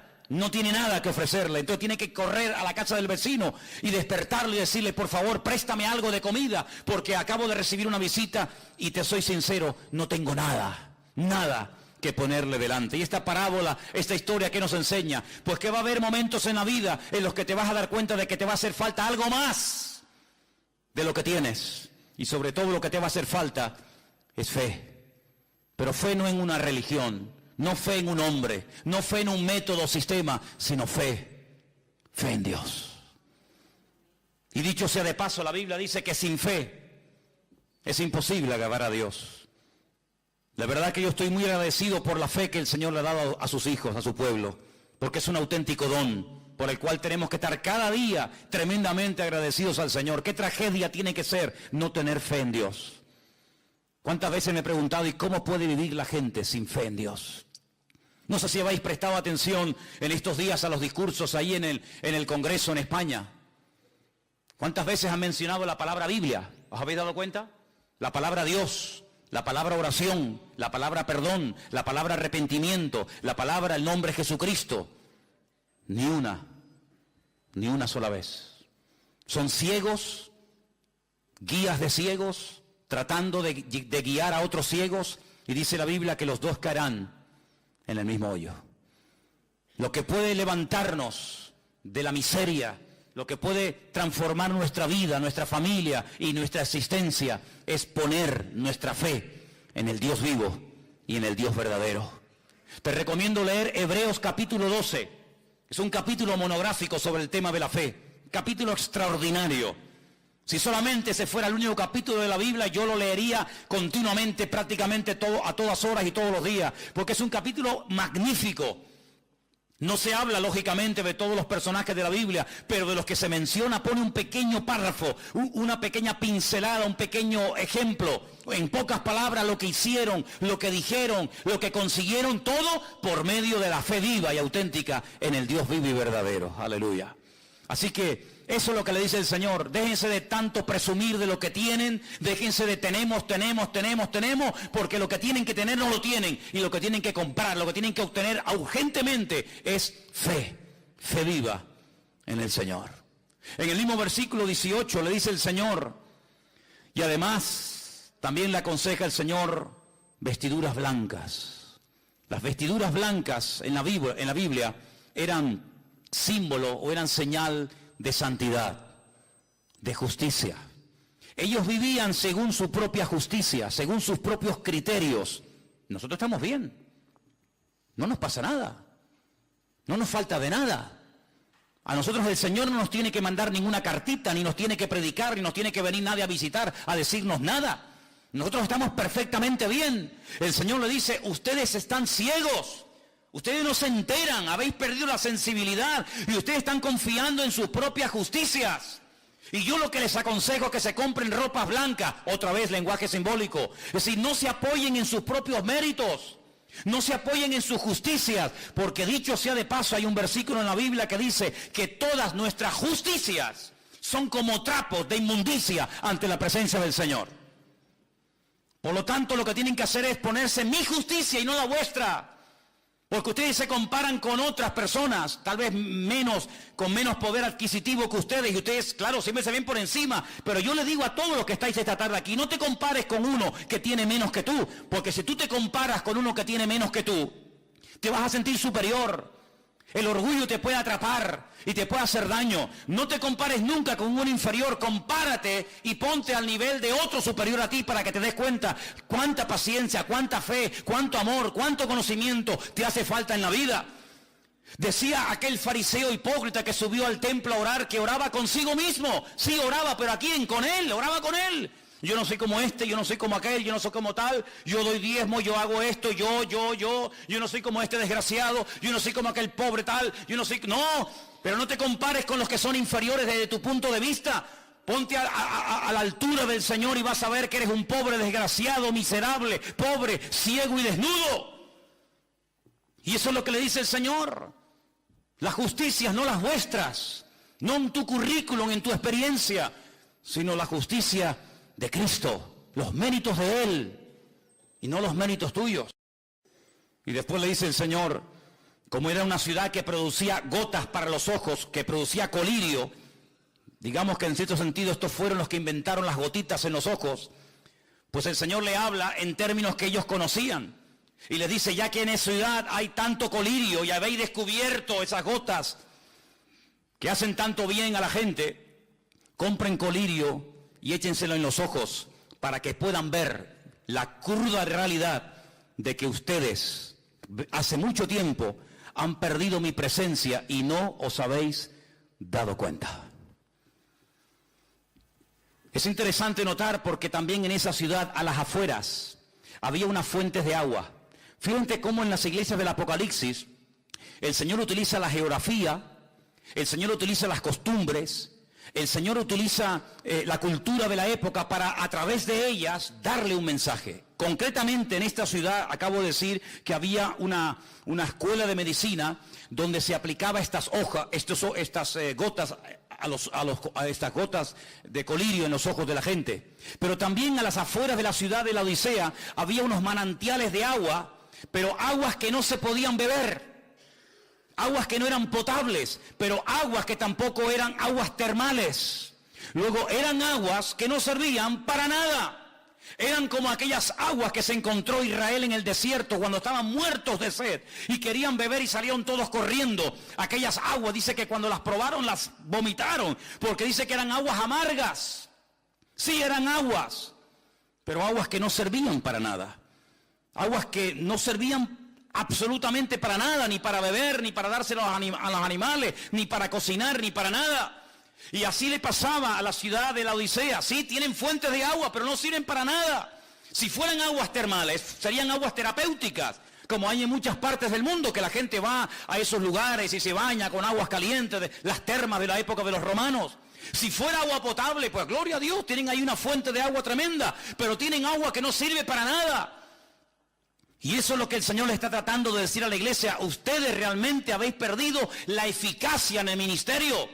A: que ofrecerle. Entonces tiene que correr a la casa del vecino y despertarlo y decirle: por favor, préstame algo de comida, porque acabo de recibir una visita y te soy sincero, no tengo nada que ponerle delante. Y esta parábola, esta historia, ¿qué nos enseña? Pues que va a haber momentos en la vida en los que te vas a dar cuenta de que te va a hacer falta algo más de lo que tienes. Y sobre todo lo que te va a hacer falta es fe. Pero fe no en una religión, no fe en un hombre, no fe en un método o sistema, sino fe en Dios. Y dicho sea de paso, la Biblia dice que sin fe es imposible agradar a Dios. La verdad que yo estoy muy agradecido por la fe que el Señor le ha dado a sus hijos, a su pueblo, porque es un auténtico don por el cual tenemos que estar cada día tremendamente agradecidos al Señor. ¿Qué tragedia tiene que ser no tener fe en Dios? ¿Cuántas veces me he preguntado, ¿y cómo puede vivir la gente sin fe en Dios? No sé si habéis prestado atención en estos días a los discursos ahí en el Congreso en España. ¿Cuántas veces han mencionado la palabra Biblia? ¿Os habéis dado cuenta? La palabra Dios, la palabra oración, la palabra perdón, la palabra arrepentimiento, la palabra el nombre Jesucristo. Ni una sola vez. Son ciegos, guías de ciegos, tratando de guiar a otros ciegos, y dice la Biblia que los dos caerán en el mismo hoyo. Lo que puede levantarnos de la miseria, lo que puede transformar nuestra vida, nuestra familia y nuestra existencia, es poner nuestra fe en el Dios vivo y en el Dios verdadero. Te recomiendo leer Hebreos capítulo 12. Es un capítulo monográfico sobre el tema de la fe. Capítulo extraordinario. Si solamente ese fuera el único capítulo de la Biblia, yo lo leería continuamente, prácticamente a todas horas y todos los días, porque es un capítulo magnífico. No se habla, lógicamente, de todos los personajes de la Biblia, pero de los que se menciona pone un pequeño párrafo, una pequeña pincelada, un pequeño ejemplo. En pocas palabras, lo que hicieron, lo que dijeron, lo que consiguieron, todo por medio de la fe viva y auténtica en el Dios vivo y verdadero. Aleluya. Así que eso es lo que le dice el Señor. Déjense de tanto presumir de lo que tienen. Déjense de tenemos, porque lo que tienen que tener no lo tienen. Y lo que tienen que comprar, lo que tienen que obtener urgentemente es fe viva en el Señor. En el mismo versículo 18 le dice el Señor, y además también le aconseja el Señor vestiduras blancas. Las vestiduras blancas en la Biblia eran símbolo o eran señal de santidad, de justicia. Ellos vivían según su propia justicia, según sus propios criterios. Nosotros estamos bien, no nos pasa nada, no nos falta de nada. A nosotros el Señor no nos tiene que mandar ninguna cartita, ni nos tiene que predicar, ni nos tiene que venir nadie a visitar, a decirnos nada. Nosotros estamos perfectamente bien. El Señor le dice, ustedes están ciegos. Ustedes no se enteran, habéis perdido la sensibilidad y ustedes están confiando en sus propias justicias. Y yo lo que les aconsejo es que se compren ropas blancas, otra vez lenguaje simbólico. Es decir, no se apoyen en sus propios méritos, no se apoyen en sus justicias, porque dicho sea de paso, hay un versículo en la Biblia que dice que todas nuestras justicias son como trapos de inmundicia ante la presencia del Señor. Por lo tanto, lo que tienen que hacer es ponerse mi justicia y no la vuestra. Porque ustedes se comparan con otras personas, tal vez con menos poder adquisitivo que ustedes, y ustedes, claro, siempre se ven por encima, pero yo les digo a todos los que estáis esta tarde aquí, no te compares con uno que tiene menos que tú, porque si tú te comparas con uno que tiene menos que tú, te vas a sentir superior. El orgullo te puede atrapar y te puede hacer daño. No te compares nunca con un inferior, compárate y ponte al nivel de otro superior a ti para que te des cuenta cuánta paciencia, cuánta fe, cuánto amor, cuánto conocimiento te hace falta en la vida. Decía aquel fariseo hipócrita que subió al templo a orar, que oraba consigo mismo. Sí, oraba, pero ¿a quién? Con él, oraba con él. Yo no soy como este, yo no soy como aquel, yo no soy como tal, yo doy diezmo, yo hago esto, yo no soy como este desgraciado, yo no soy como aquel pobre tal, yo no soy... No, pero no te compares con los que son inferiores desde tu punto de vista. Ponte a la altura del Señor y vas a ver que eres un pobre desgraciado, miserable, pobre, ciego y desnudo. Y eso es lo que le dice el Señor. Las justicias, no las vuestras, no en tu currículum, en tu experiencia, sino la justicia de Cristo, los méritos de Él y no los méritos tuyos. Y después le dice el Señor, como era una ciudad que producía gotas para los ojos, que producía colirio, digamos que en cierto sentido estos fueron los que inventaron las gotitas en los ojos, pues el Señor le habla en términos que ellos conocían y les dice, ya que en esa ciudad hay tanto colirio y habéis descubierto esas gotas que hacen tanto bien a la gente, compren colirio y échenselo en los ojos para que puedan ver la cruda realidad de que ustedes hace mucho tiempo han perdido mi presencia y no os habéis dado cuenta. Es interesante notar porque también en esa ciudad, a las afueras, había unas fuentes de agua. Fíjense cómo en las iglesias del Apocalipsis el Señor utiliza la geografía, el Señor utiliza las costumbres, el Señor utiliza la cultura de la época para a través de ellas darle un mensaje. Concretamente en esta ciudad acabo de decir que había una escuela de medicina donde se aplicaba estas gotas estas gotas de colirio en los ojos de la gente. Pero también a las afueras de la ciudad de la Odisea había unos manantiales de agua, pero aguas que no se podían beber. Aguas que no eran potables, pero aguas que tampoco eran aguas termales. Luego eran aguas que no servían para nada. Eran como aquellas aguas que se encontró Israel en el desierto cuando estaban muertos de sed y querían beber y salieron todos corriendo. Aquellas aguas, dice que cuando las probaron las vomitaron, porque dice que eran aguas amargas. Sí, eran aguas, pero aguas que no servían para nada. Aguas que no servían absolutamente para nada, ni para beber, ni para dárselo a los animales, ni para cocinar, ni para nada. Y así le pasaba a la ciudad de la Odisea. Sí, tienen fuentes de agua, pero no sirven para nada. Si fueran aguas termales, serían aguas terapéuticas, como hay en muchas partes del mundo, que la gente va a esos lugares y se baña con aguas calientes, de las termas de la época de los romanos. Si fuera agua potable, pues gloria a Dios, tienen ahí una fuente de agua tremenda, pero tienen agua que no sirve para nada. Y eso es lo que el Señor le está tratando de decir a la iglesia. Ustedes realmente habéis perdido la eficacia en el ministerio.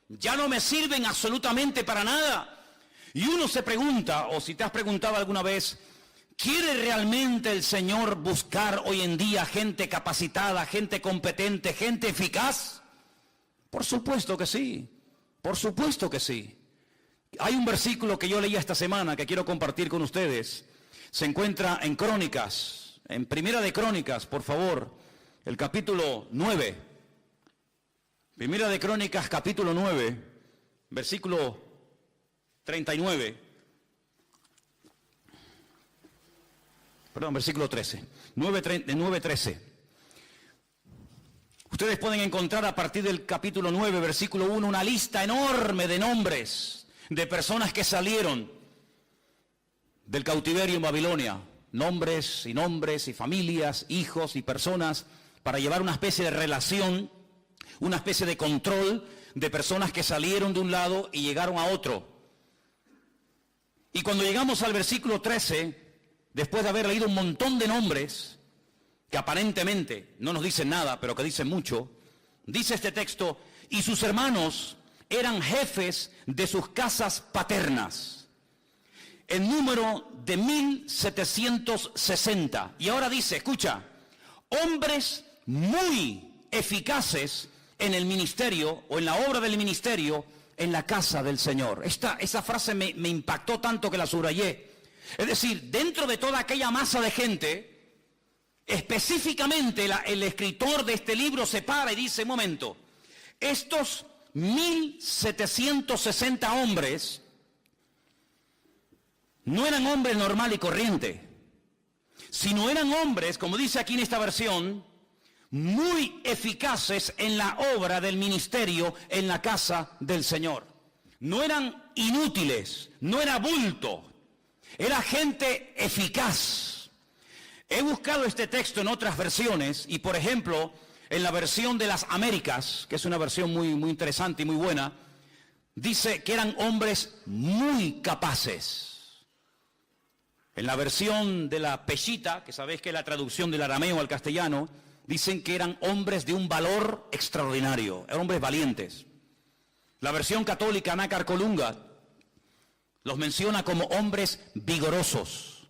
A: Ya no me sirven absolutamente para nada. Y uno se pregunta, o si te has preguntado alguna vez, ¿quiere realmente el Señor buscar hoy en día gente capacitada, gente competente, gente eficaz? Por supuesto que sí, por supuesto que sí. Hay un versículo que yo leí esta semana que quiero compartir con ustedes. Se encuentra en Crónicas, en Primera de Crónicas, por favor, el capítulo 9. Primera de Crónicas, capítulo 9, versículo 39. Perdón, versículo 13. 9:13. Ustedes pueden encontrar a partir del capítulo 9, versículo 1, una lista enorme de nombres de personas que salieron del cautiverio en Babilonia. Nombres y familias, hijos y personas, para llevar una especie de relación, una especie de control de personas que salieron de un lado y llegaron a otro. Y cuando llegamos al versículo 13, después de haber leído un montón de nombres, que aparentemente no nos dicen nada, pero que dicen mucho, dice este texto, y sus hermanos eran jefes de sus casas paternas, en número de 1760. Y ahora dice, escucha, hombres muy eficaces en el ministerio o en la obra del ministerio en la casa del Señor. Esa frase me impactó tanto que la subrayé. Es decir, dentro de toda aquella masa de gente, específicamente el escritor de este libro se para y dice, un momento, estos 1760 hombres no eran hombres normal y corriente, sino eran hombres, como dice aquí en esta versión, muy eficaces en la obra del ministerio en la casa del Señor. No eran inútiles, no era bulto, era gente eficaz. He buscado este texto en otras versiones y, por ejemplo, en la versión de las Américas, que es una versión muy interesante y muy buena, dice que eran hombres muy capaces. En la versión de la Peshitta, que sabéis que es la traducción del arameo al castellano, dicen que eran hombres de un valor extraordinario, eran hombres valientes. La versión católica, Nácar Colunga, los menciona como hombres vigorosos.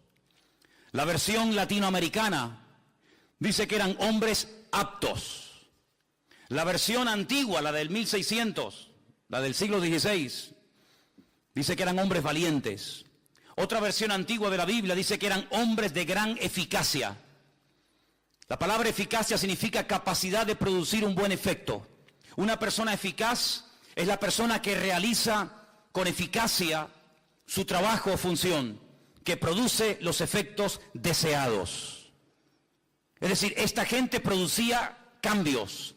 A: La versión latinoamericana dice que eran hombres aptos. La versión antigua, la del 1600, la del siglo XVI, dice que eran hombres valientes. Otra versión antigua de la Biblia dice que eran hombres de gran eficacia. La palabra eficacia significa capacidad de producir un buen efecto. Una persona eficaz es la persona que realiza con eficacia su trabajo o función, que produce los efectos deseados. Es decir, esta gente producía cambios.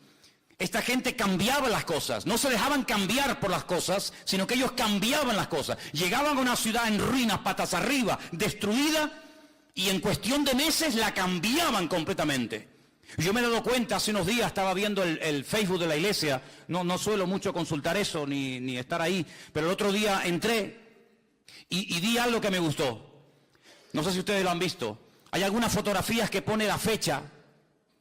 A: Esta gente cambiaba las cosas. No se dejaban cambiar por las cosas, sino que ellos cambiaban las cosas. Llegaban a una ciudad en ruinas, patas arriba, destruida, y en cuestión de meses la cambiaban completamente. Yo me he dado cuenta, hace unos días estaba viendo el Facebook de la iglesia, no suelo mucho consultar eso ni estar ahí, pero el otro día entré y vi algo que me gustó. No sé si ustedes lo han visto. Hay algunas fotografías que pone la fecha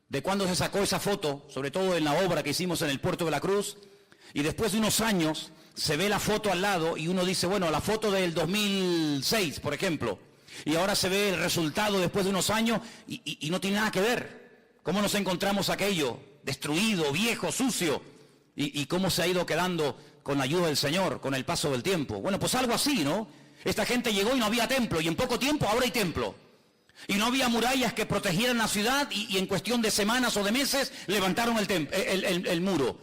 A: de cuándo se sacó esa foto, sobre todo en la obra que hicimos en el Puerto de la Cruz, y después de unos años se ve la foto al lado y uno dice, bueno, la foto del 2006, por ejemplo, y ahora se ve el resultado después de unos años y no tiene nada que ver. ¿Cómo nos encontramos aquello? Destruido, viejo, sucio, y cómo se ha ido quedando con la ayuda del Señor, con el paso del tiempo. Bueno, pues algo así, ¿no? Esta gente llegó y no había templo, y en poco tiempo ahora hay templo. Y no había murallas que protegieran la ciudad, y en cuestión de semanas o de meses levantaron el muro.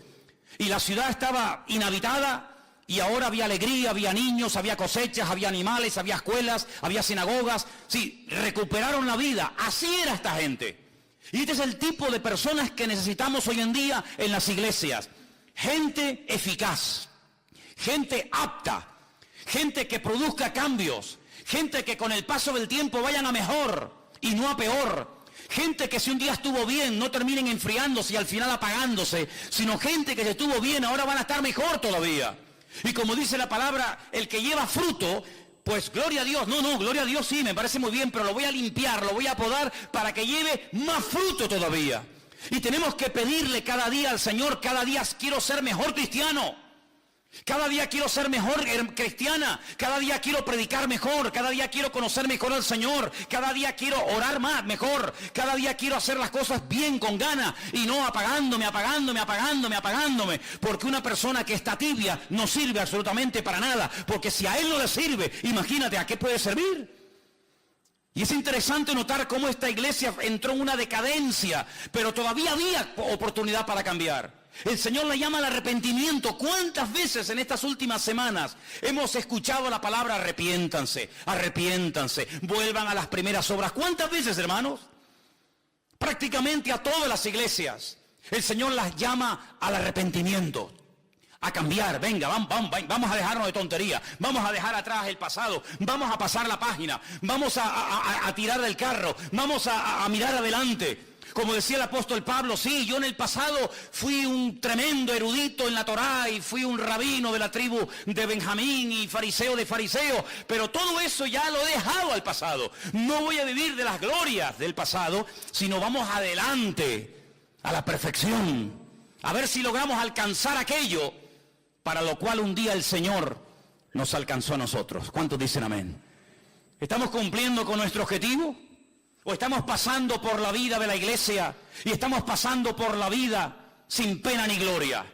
A: Y la ciudad estaba inhabitada, y ahora había alegría, había niños, había cosechas, había animales, había escuelas, había sinagogas. Sí, recuperaron la vida. Así era esta gente. Y este es el tipo de personas que necesitamos hoy en día en las iglesias. Gente eficaz, gente apta, gente que produzca cambios, gente que con el paso del tiempo vayan a mejor y no a peor. Gente que si un día estuvo bien no terminen enfriándose y al final apagándose, sino gente que si estuvo bien ahora van a estar mejor todavía. Y como dice la palabra, el que lleva fruto, pues gloria a Dios. No, gloria a Dios sí, me parece muy bien, pero lo voy a limpiar, lo voy a podar para que lleve más fruto todavía. Y tenemos que pedirle cada día al Señor, cada día quiero ser mejor cristiano. Cada día quiero ser mejor cristiana, cada día quiero predicar mejor, cada día quiero conocer mejor al Señor, cada día quiero orar más, mejor, cada día quiero hacer las cosas bien, con ganas, y no apagándome, porque una persona que está tibia no sirve absolutamente para nada, porque si a él no le sirve, imagínate a qué puede servir. Y es interesante notar cómo esta iglesia entró en una decadencia, pero todavía había oportunidad para cambiar. El Señor le llama al arrepentimiento. ¿Cuántas veces en estas últimas semanas hemos escuchado la palabra arrepiéntanse, arrepiéntanse, vuelvan a las primeras obras? ¿Cuántas veces, hermanos? Prácticamente a todas las iglesias el Señor las llama al arrepentimiento, a cambiar. Venga, vamos a dejarnos de tontería, vamos a dejar atrás el pasado, vamos a pasar la página, vamos a tirar del carro, vamos a mirar adelante. Como decía el apóstol Pablo, sí, yo en el pasado fui un tremendo erudito en la Torá y fui un rabino de la tribu de Benjamín y fariseo de fariseos, pero todo eso ya lo he dejado al pasado. No voy a vivir de las glorias del pasado, sino vamos adelante a la perfección, a ver si logramos alcanzar aquello para lo cual un día el Señor nos alcanzó a nosotros. ¿Cuántos dicen amén? ¿Estamos cumpliendo con nuestro objetivo? ¿O estamos pasando por la vida de la iglesia y estamos pasando por la vida sin pena ni gloria?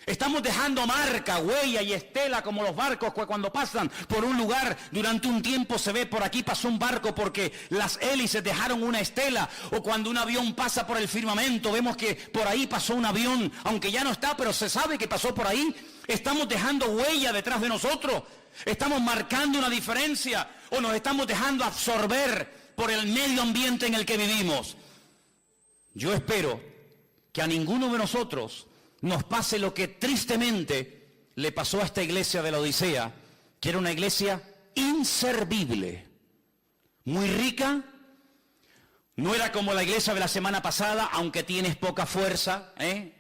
A: Estamos dejando marca, huella y estela como los barcos que cuando pasan por un lugar durante un tiempo se ve por aquí pasó un barco porque las hélices dejaron una estela, o cuando un avión pasa por el firmamento vemos que por ahí pasó un avión, aunque ya no está, pero se sabe que pasó por ahí. Estamos dejando huella detrás de nosotros, estamos marcando una diferencia o nos estamos dejando absorber por el medio ambiente en el que vivimos. Yo espero que a ninguno de nosotros nos pase lo que tristemente le pasó a esta iglesia de la Odisea, que era una iglesia inservible, muy rica, no era como la iglesia de la semana pasada, aunque tienes poca fuerza,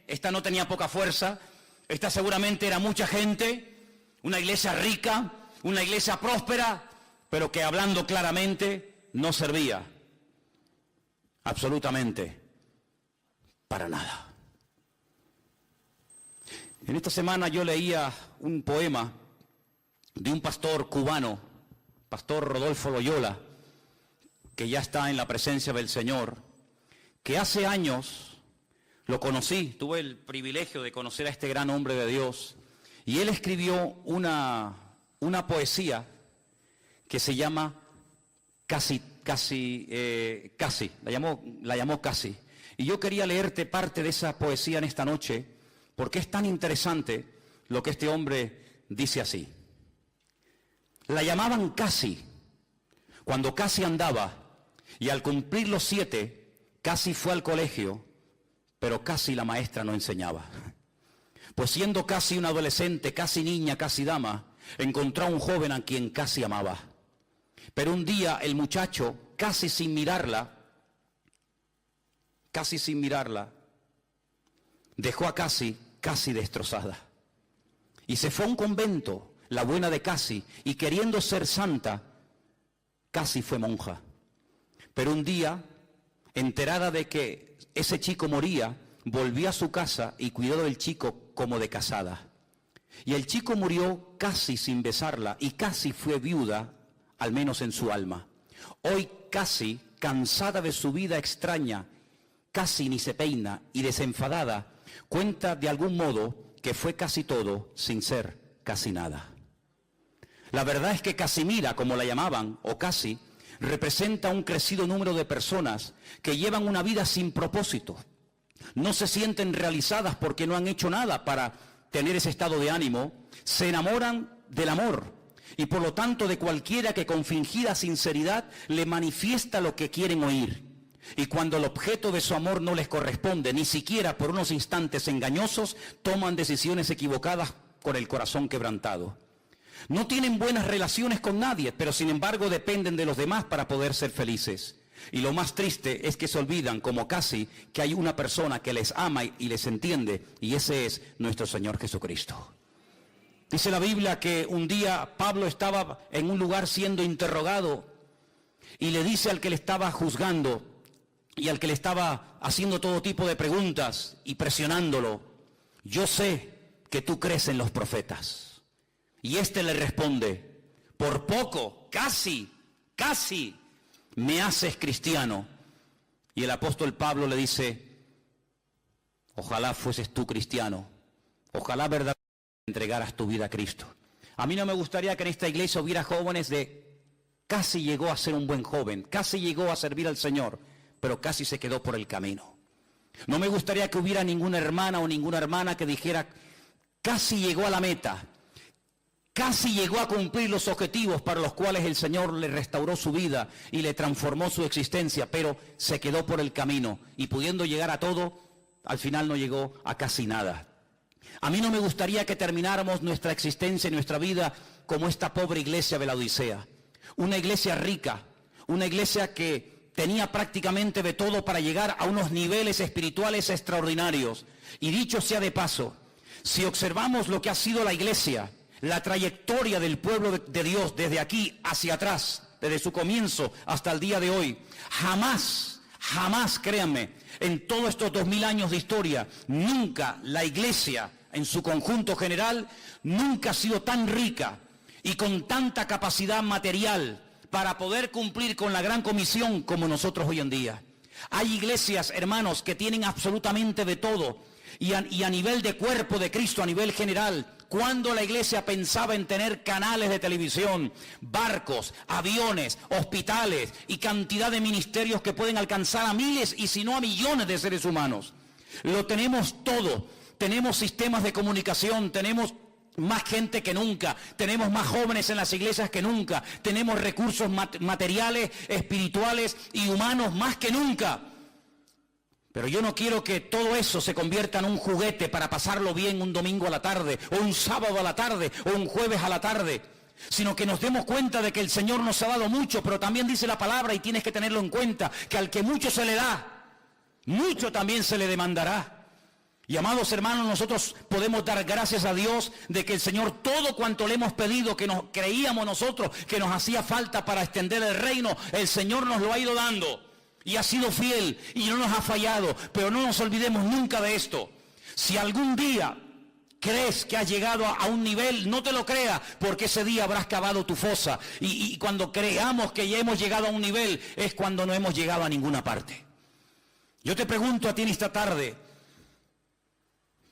A: esta no tenía poca fuerza, esta seguramente era mucha gente, una iglesia rica, una iglesia próspera, pero que hablando claramente no servía absolutamente para nada. En esta semana yo leía un poema de un pastor cubano, pastor Rodolfo Loyola, que ya está en la presencia del Señor, que hace años lo conocí, tuve el privilegio de conocer a este gran hombre de Dios, y él escribió una poesía que se llama Casi, la llamó Casi. Y yo quería leerte parte de esa poesía en esta noche, porque es tan interesante lo que este hombre dice así. La llamaban Casi, cuando Casi andaba, y al cumplir los 7, Casi fue al colegio, pero Casi la maestra no enseñaba. Pues siendo Casi una adolescente, casi niña, casi dama, encontró a un joven a quien Casi amaba. Pero un día el muchacho, casi sin mirarla, dejó a Casi destrozada. Y se fue a un convento, la buena de Casi, y queriendo ser santa, Casi fue monja. Pero un día, enterada de que ese chico moría, volvió a su casa y cuidó del chico como de casada. Y el chico murió casi sin besarla, y Casi fue viuda, al menos en su alma. Hoy Casi, cansada de su vida extraña, casi ni se peina, y desenfadada, cuenta de algún modo que fue casi todo sin ser casi nada. La verdad es que Casimira, como la llamaban, o Casi, representa un crecido número de personas que llevan una vida sin propósito. No se sienten realizadas porque no han hecho nada para tener ese estado de ánimo, se enamoran del amor y por lo tanto de cualquiera que con fingida sinceridad le manifiesta lo que quieren oír. Y cuando el objeto de su amor no les corresponde, ni siquiera por unos instantes engañosos, toman decisiones equivocadas con el corazón quebrantado. No tienen buenas relaciones con nadie, pero sin embargo dependen de los demás para poder ser felices. Y lo más triste es que se olvidan, como casi, que hay una persona que les ama y les entiende, y ese es nuestro Señor Jesucristo. Dice la Biblia que un día Pablo estaba en un lugar siendo interrogado y le dice al que le estaba juzgando y al que le estaba haciendo todo tipo de preguntas y presionándolo: yo sé que tú crees en los profetas. Y este le responde: por poco, casi, me haces cristiano. Y el apóstol Pablo le dice: ojalá fueses tú cristiano, ojalá verdaderamente entregaras tu vida a Cristo. A mí no me gustaría que en esta iglesia hubiera jóvenes de casi llegó a ser un buen joven, casi llegó a servir al Señor, pero casi se quedó por el camino. No me gustaría que hubiera ninguna hermana o ninguna hermana que dijera: casi llegó a la meta, casi llegó a cumplir los objetivos para los cuales el Señor le restauró su vida y le transformó su existencia, pero se quedó por el camino y pudiendo llegar a todo, al final no llegó a casi nada. A mí no me gustaría que termináramos nuestra existencia y nuestra vida como esta pobre iglesia de la Odisea. Una iglesia rica, una iglesia que tenía prácticamente de todo para llegar a unos niveles espirituales extraordinarios. Y dicho sea de paso, si observamos lo que ha sido la iglesia, la trayectoria del pueblo de Dios desde aquí hacia atrás, desde su comienzo hasta el día de hoy, jamás, créanme, en todos estos 2000 años de historia, nunca la iglesia en su conjunto general, nunca ha sido tan rica y con tanta capacidad material para poder cumplir con la gran comisión como nosotros hoy en día. Hay iglesias, hermanos, que tienen absolutamente de todo y a nivel de cuerpo de Cristo, a nivel general, cuando la iglesia pensaba en tener canales de televisión, barcos, aviones, hospitales y cantidad de ministerios que pueden alcanzar a miles y si no a millones de seres humanos. Lo tenemos todo. Tenemos sistemas de comunicación, tenemos más gente que nunca, tenemos más jóvenes en las iglesias que nunca, tenemos recursos materiales, espirituales y humanos más que nunca. Pero yo no quiero que todo eso se convierta en un juguete para pasarlo bien un domingo a la tarde, o un sábado a la tarde, o un jueves a la tarde, sino que nos demos cuenta de que el Señor nos ha dado mucho, pero también dice la palabra, y tienes que tenerlo en cuenta, que al que mucho se le da, mucho también se le demandará. Y amados hermanos, nosotros podemos dar gracias a Dios de que el Señor todo cuanto le hemos pedido, que nos creíamos nosotros que nos hacía falta para extender el reino, el Señor nos lo ha ido dando y ha sido fiel y no nos ha fallado. Pero no nos olvidemos nunca de esto: si algún día crees que has llegado a un nivel, no te lo creas, porque ese día habrás cavado tu fosa y cuando creamos que ya hemos llegado a un nivel es cuando no hemos llegado a ninguna parte. Yo te pregunto a ti en esta tarde: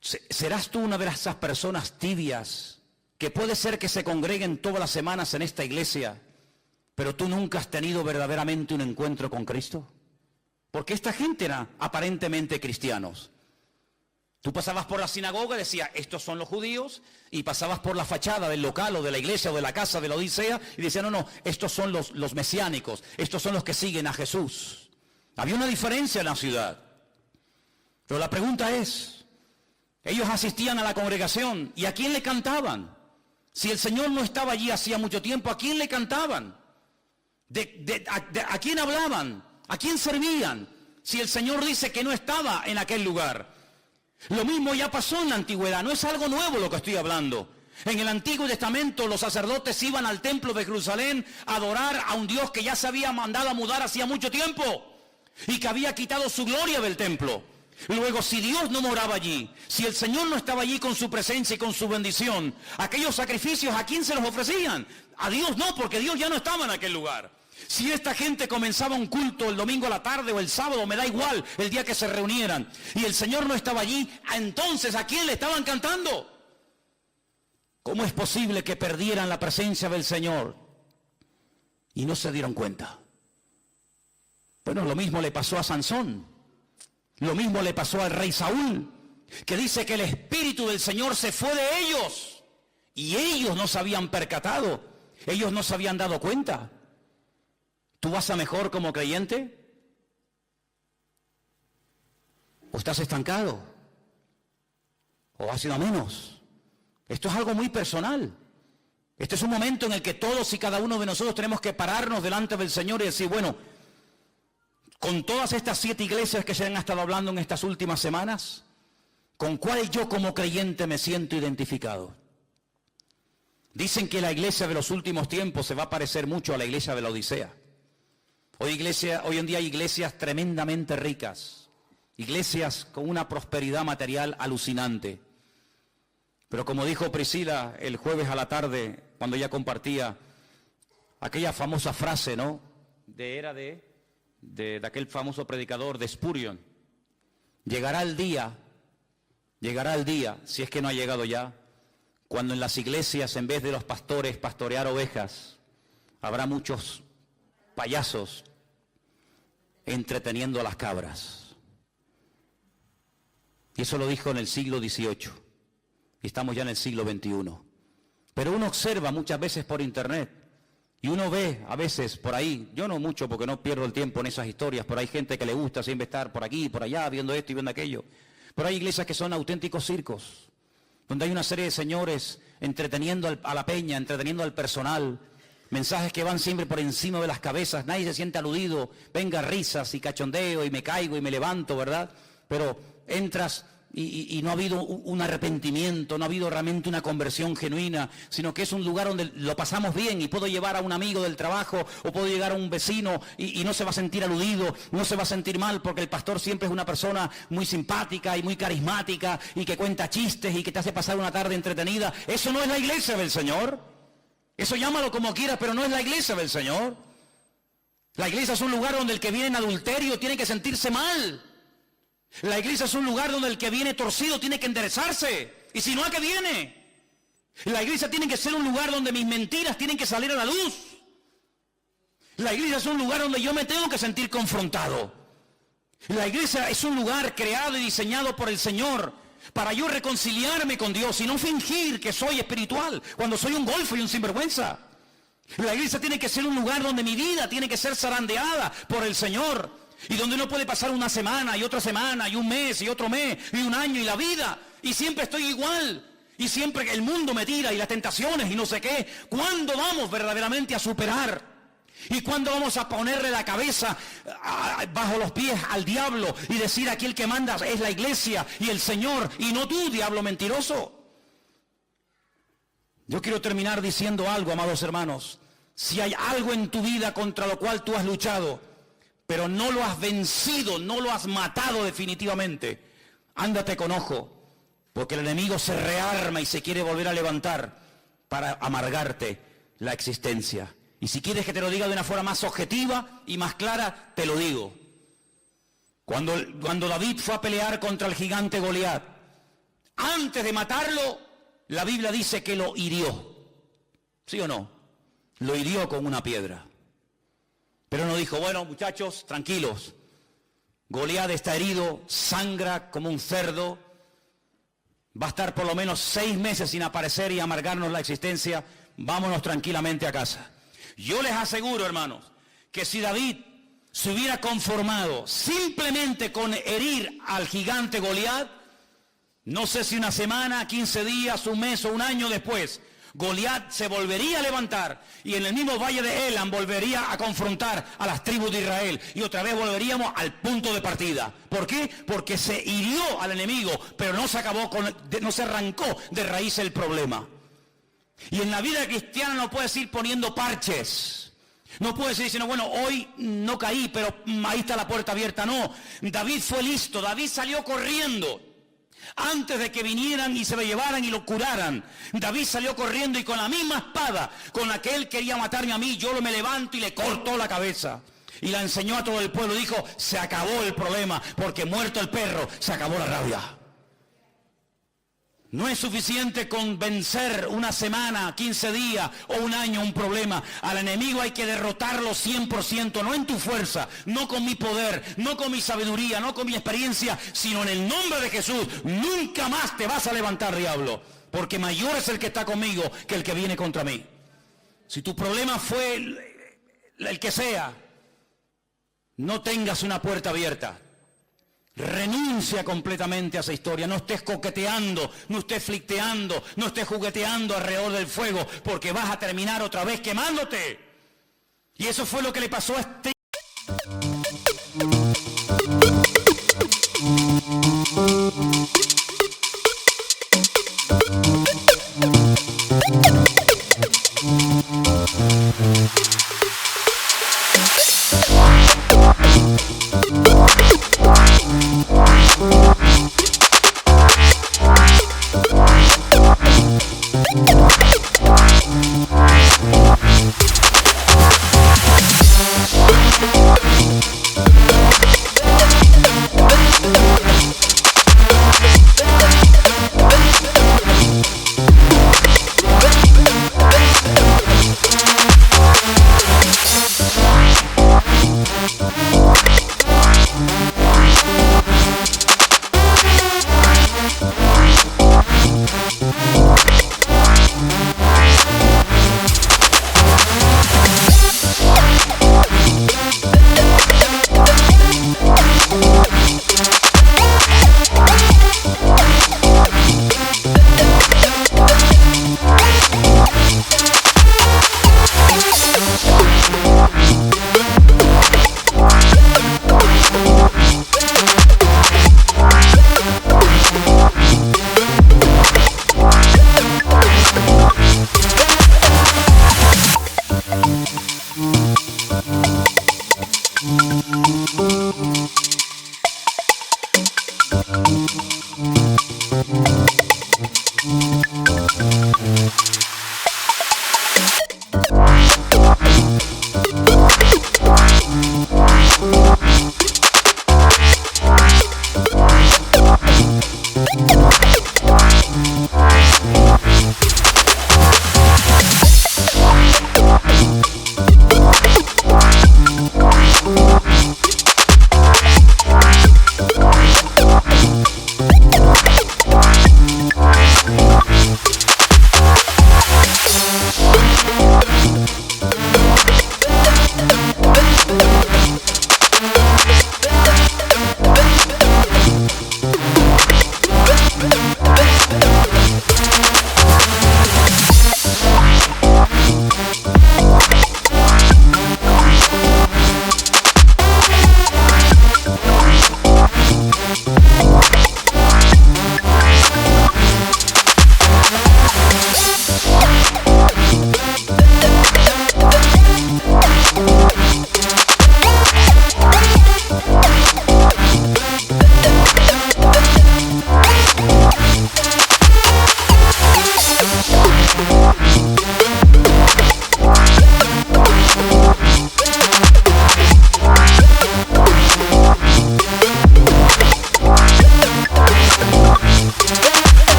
A: ¿serás tú una de esas personas tibias que puede ser que se congreguen todas las semanas en esta iglesia, pero tú nunca has tenido verdaderamente un encuentro con Cristo? Porque esta gente era aparentemente cristianos. Tú pasabas por la sinagoga y decías: estos son los judíos, y pasabas por la fachada del local o de la iglesia o de la casa de la Odisea y decían: no, estos son los mesiánicos, estos son los que siguen a Jesús. Había una diferencia en la ciudad. Pero la pregunta es: ellos asistían a la congregación, ¿y a quién le cantaban? Si el Señor no estaba allí hacía mucho tiempo, ¿a quién le cantaban? ¿A quién hablaban? ¿A quién servían? Si el Señor dice que no estaba en aquel lugar. Lo mismo ya pasó en la antigüedad, no es algo nuevo lo que estoy hablando. En el Antiguo Testamento los sacerdotes iban al templo de Jerusalén a adorar a un Dios que ya se había mandado a mudar hacía mucho tiempo y que había quitado su gloria del templo. Luego, si Dios no moraba allí, si el Señor no estaba allí con su presencia y con su bendición, aquellos sacrificios, ¿a quién se los ofrecían? A Dios no, porque Dios ya no estaba en aquel lugar. Si esta gente comenzaba un culto el domingo a la tarde o el sábado, me da igual, el día que se reunieran, y el Señor no estaba allí, entonces ¿a quién le estaban cantando? ¿Cómo es posible que perdieran la presencia del Señor y no se dieron cuenta? Bueno, lo mismo le pasó a Sansón. Lo mismo le pasó al rey Saúl, que dice que el Espíritu del Señor se fue de ellos y ellos no se habían percatado, ellos no se habían dado cuenta. ¿Tú vas a mejor como creyente? ¿O estás estancado? ¿O has ido a menos? Esto es algo muy personal. Este es un momento en el que todos y cada uno de nosotros tenemos que pararnos delante del Señor y decir, bueno, con todas estas 7 iglesias que se han estado hablando en estas últimas semanas, ¿con cuál yo como creyente me siento identificado? Dicen que la iglesia de los últimos tiempos se va a parecer mucho a la iglesia de la Odisea. Hoy en día hay iglesias tremendamente ricas, iglesias con una prosperidad material alucinante. Pero como dijo Priscila el jueves a la tarde, cuando ella compartía aquella famosa frase, ¿no? De aquel famoso predicador de Spurgeon. Llegará el día, si es que no ha llegado ya, cuando en las iglesias, en vez de los pastores pastorear ovejas, habrá muchos payasos entreteniendo a las cabras. Y eso lo dijo en el siglo XVIII. Y estamos ya en el siglo XXI. Pero uno observa muchas veces por internet, y uno ve a veces por ahí, yo no mucho porque no pierdo el tiempo en esas historias, pero hay gente que le gusta siempre estar por aquí, por allá, viendo esto y viendo aquello. Pero hay iglesias que son auténticos circos, donde hay una serie de señores entreteniendo a la peña, entreteniendo al personal, mensajes que van siempre por encima de las cabezas, nadie se siente aludido, venga risas y cachondeo y me caigo y me levanto, ¿verdad? Pero entras y no ha habido un arrepentimiento, no ha habido realmente una conversión genuina, sino que es un lugar donde lo pasamos bien y puedo llevar a un amigo del trabajo o puedo llegar a un vecino y no se va a sentir aludido, no se va a sentir mal porque el pastor siempre es una persona muy simpática y muy carismática y que cuenta chistes y que te hace pasar una tarde entretenida. Eso no es la iglesia del Señor. Eso llámalo como quieras, pero no es la iglesia del Señor. La iglesia es un lugar donde el que viene en adulterio tiene que sentirse mal. La iglesia es un lugar donde el que viene torcido tiene que enderezarse. Y si no, ¿a qué viene? La iglesia tiene que ser un lugar donde mis mentiras tienen que salir a la luz. La iglesia es un lugar donde yo me tengo que sentir confrontado. La iglesia es un lugar creado y diseñado por el Señor para yo reconciliarme con Dios y no fingir que soy espiritual cuando soy un golfo y un sinvergüenza. La iglesia tiene que ser un lugar donde mi vida tiene que ser zarandeada por el Señor. Y donde uno puede pasar una semana y otra semana y un mes y otro mes y un año y la vida y siempre estoy igual y siempre el mundo me tira y las tentaciones y no sé qué. ¿Cuándo vamos verdaderamente a superar? ¿Y cuándo vamos a ponerle la cabeza bajo los pies al diablo y decir aquí el que manda es la iglesia y el Señor y no tú, diablo mentiroso? Yo quiero terminar diciendo algo, amados hermanos. Si hay algo en tu vida contra lo cual tú has luchado, pero no lo has vencido, no lo has matado definitivamente, ándate con ojo, porque el enemigo se rearma y se quiere volver a levantar para amargarte la existencia. Y si quieres que te lo diga de una forma más objetiva y más clara, te lo digo. Cuando David fue a pelear contra el gigante Goliat, antes de matarlo, la Biblia dice que lo hirió. ¿Sí o no? Lo hirió con una piedra. Pero no dijo, bueno, muchachos, tranquilos. Goliat está herido, sangra como un cerdo. Va a estar por lo menos 6 meses sin aparecer y amargarnos la existencia. Vámonos tranquilamente a casa. Yo les aseguro, hermanos, que si David se hubiera conformado simplemente con herir al gigante Goliat, no sé si una semana, 15 días, un mes o un año después, Goliat se volvería a levantar y en el mismo valle de Elam volvería a confrontar a las tribus de Israel y otra vez volveríamos al punto de partida. ¿Por qué? Porque se hirió al enemigo, pero no se arrancó de raíz el problema. Y en la vida cristiana no puedes ir poniendo parches. No puedes ir diciendo, bueno, hoy no caí, pero ahí está la puerta abierta. No, David fue listo, David salió corriendo. Antes de que vinieran y se lo llevaran y lo curaran, David salió corriendo y con la misma espada con la que él quería matarme a mí, yo me levanto y le cortó la cabeza. Y la enseñó a todo el pueblo. Dijo, se acabó el problema, porque muerto el perro, se acabó la rabia. No es suficiente con vencer una semana, 15 días o un año un problema. Al enemigo hay que derrotarlo 100%, no en tu fuerza, no con mi poder, no con mi sabiduría, no con mi experiencia, sino en el nombre de Jesús. Nunca más te vas a levantar, diablo, porque mayor es el que está conmigo que el que viene contra mí. Si tu problema fue el que sea, no tengas una puerta abierta. Renuncia completamente a esa historia. No estés coqueteando, no estés flirteando, no estés jugueteando alrededor del fuego, porque vas a terminar otra vez quemándote. Y eso fue lo que le pasó a este.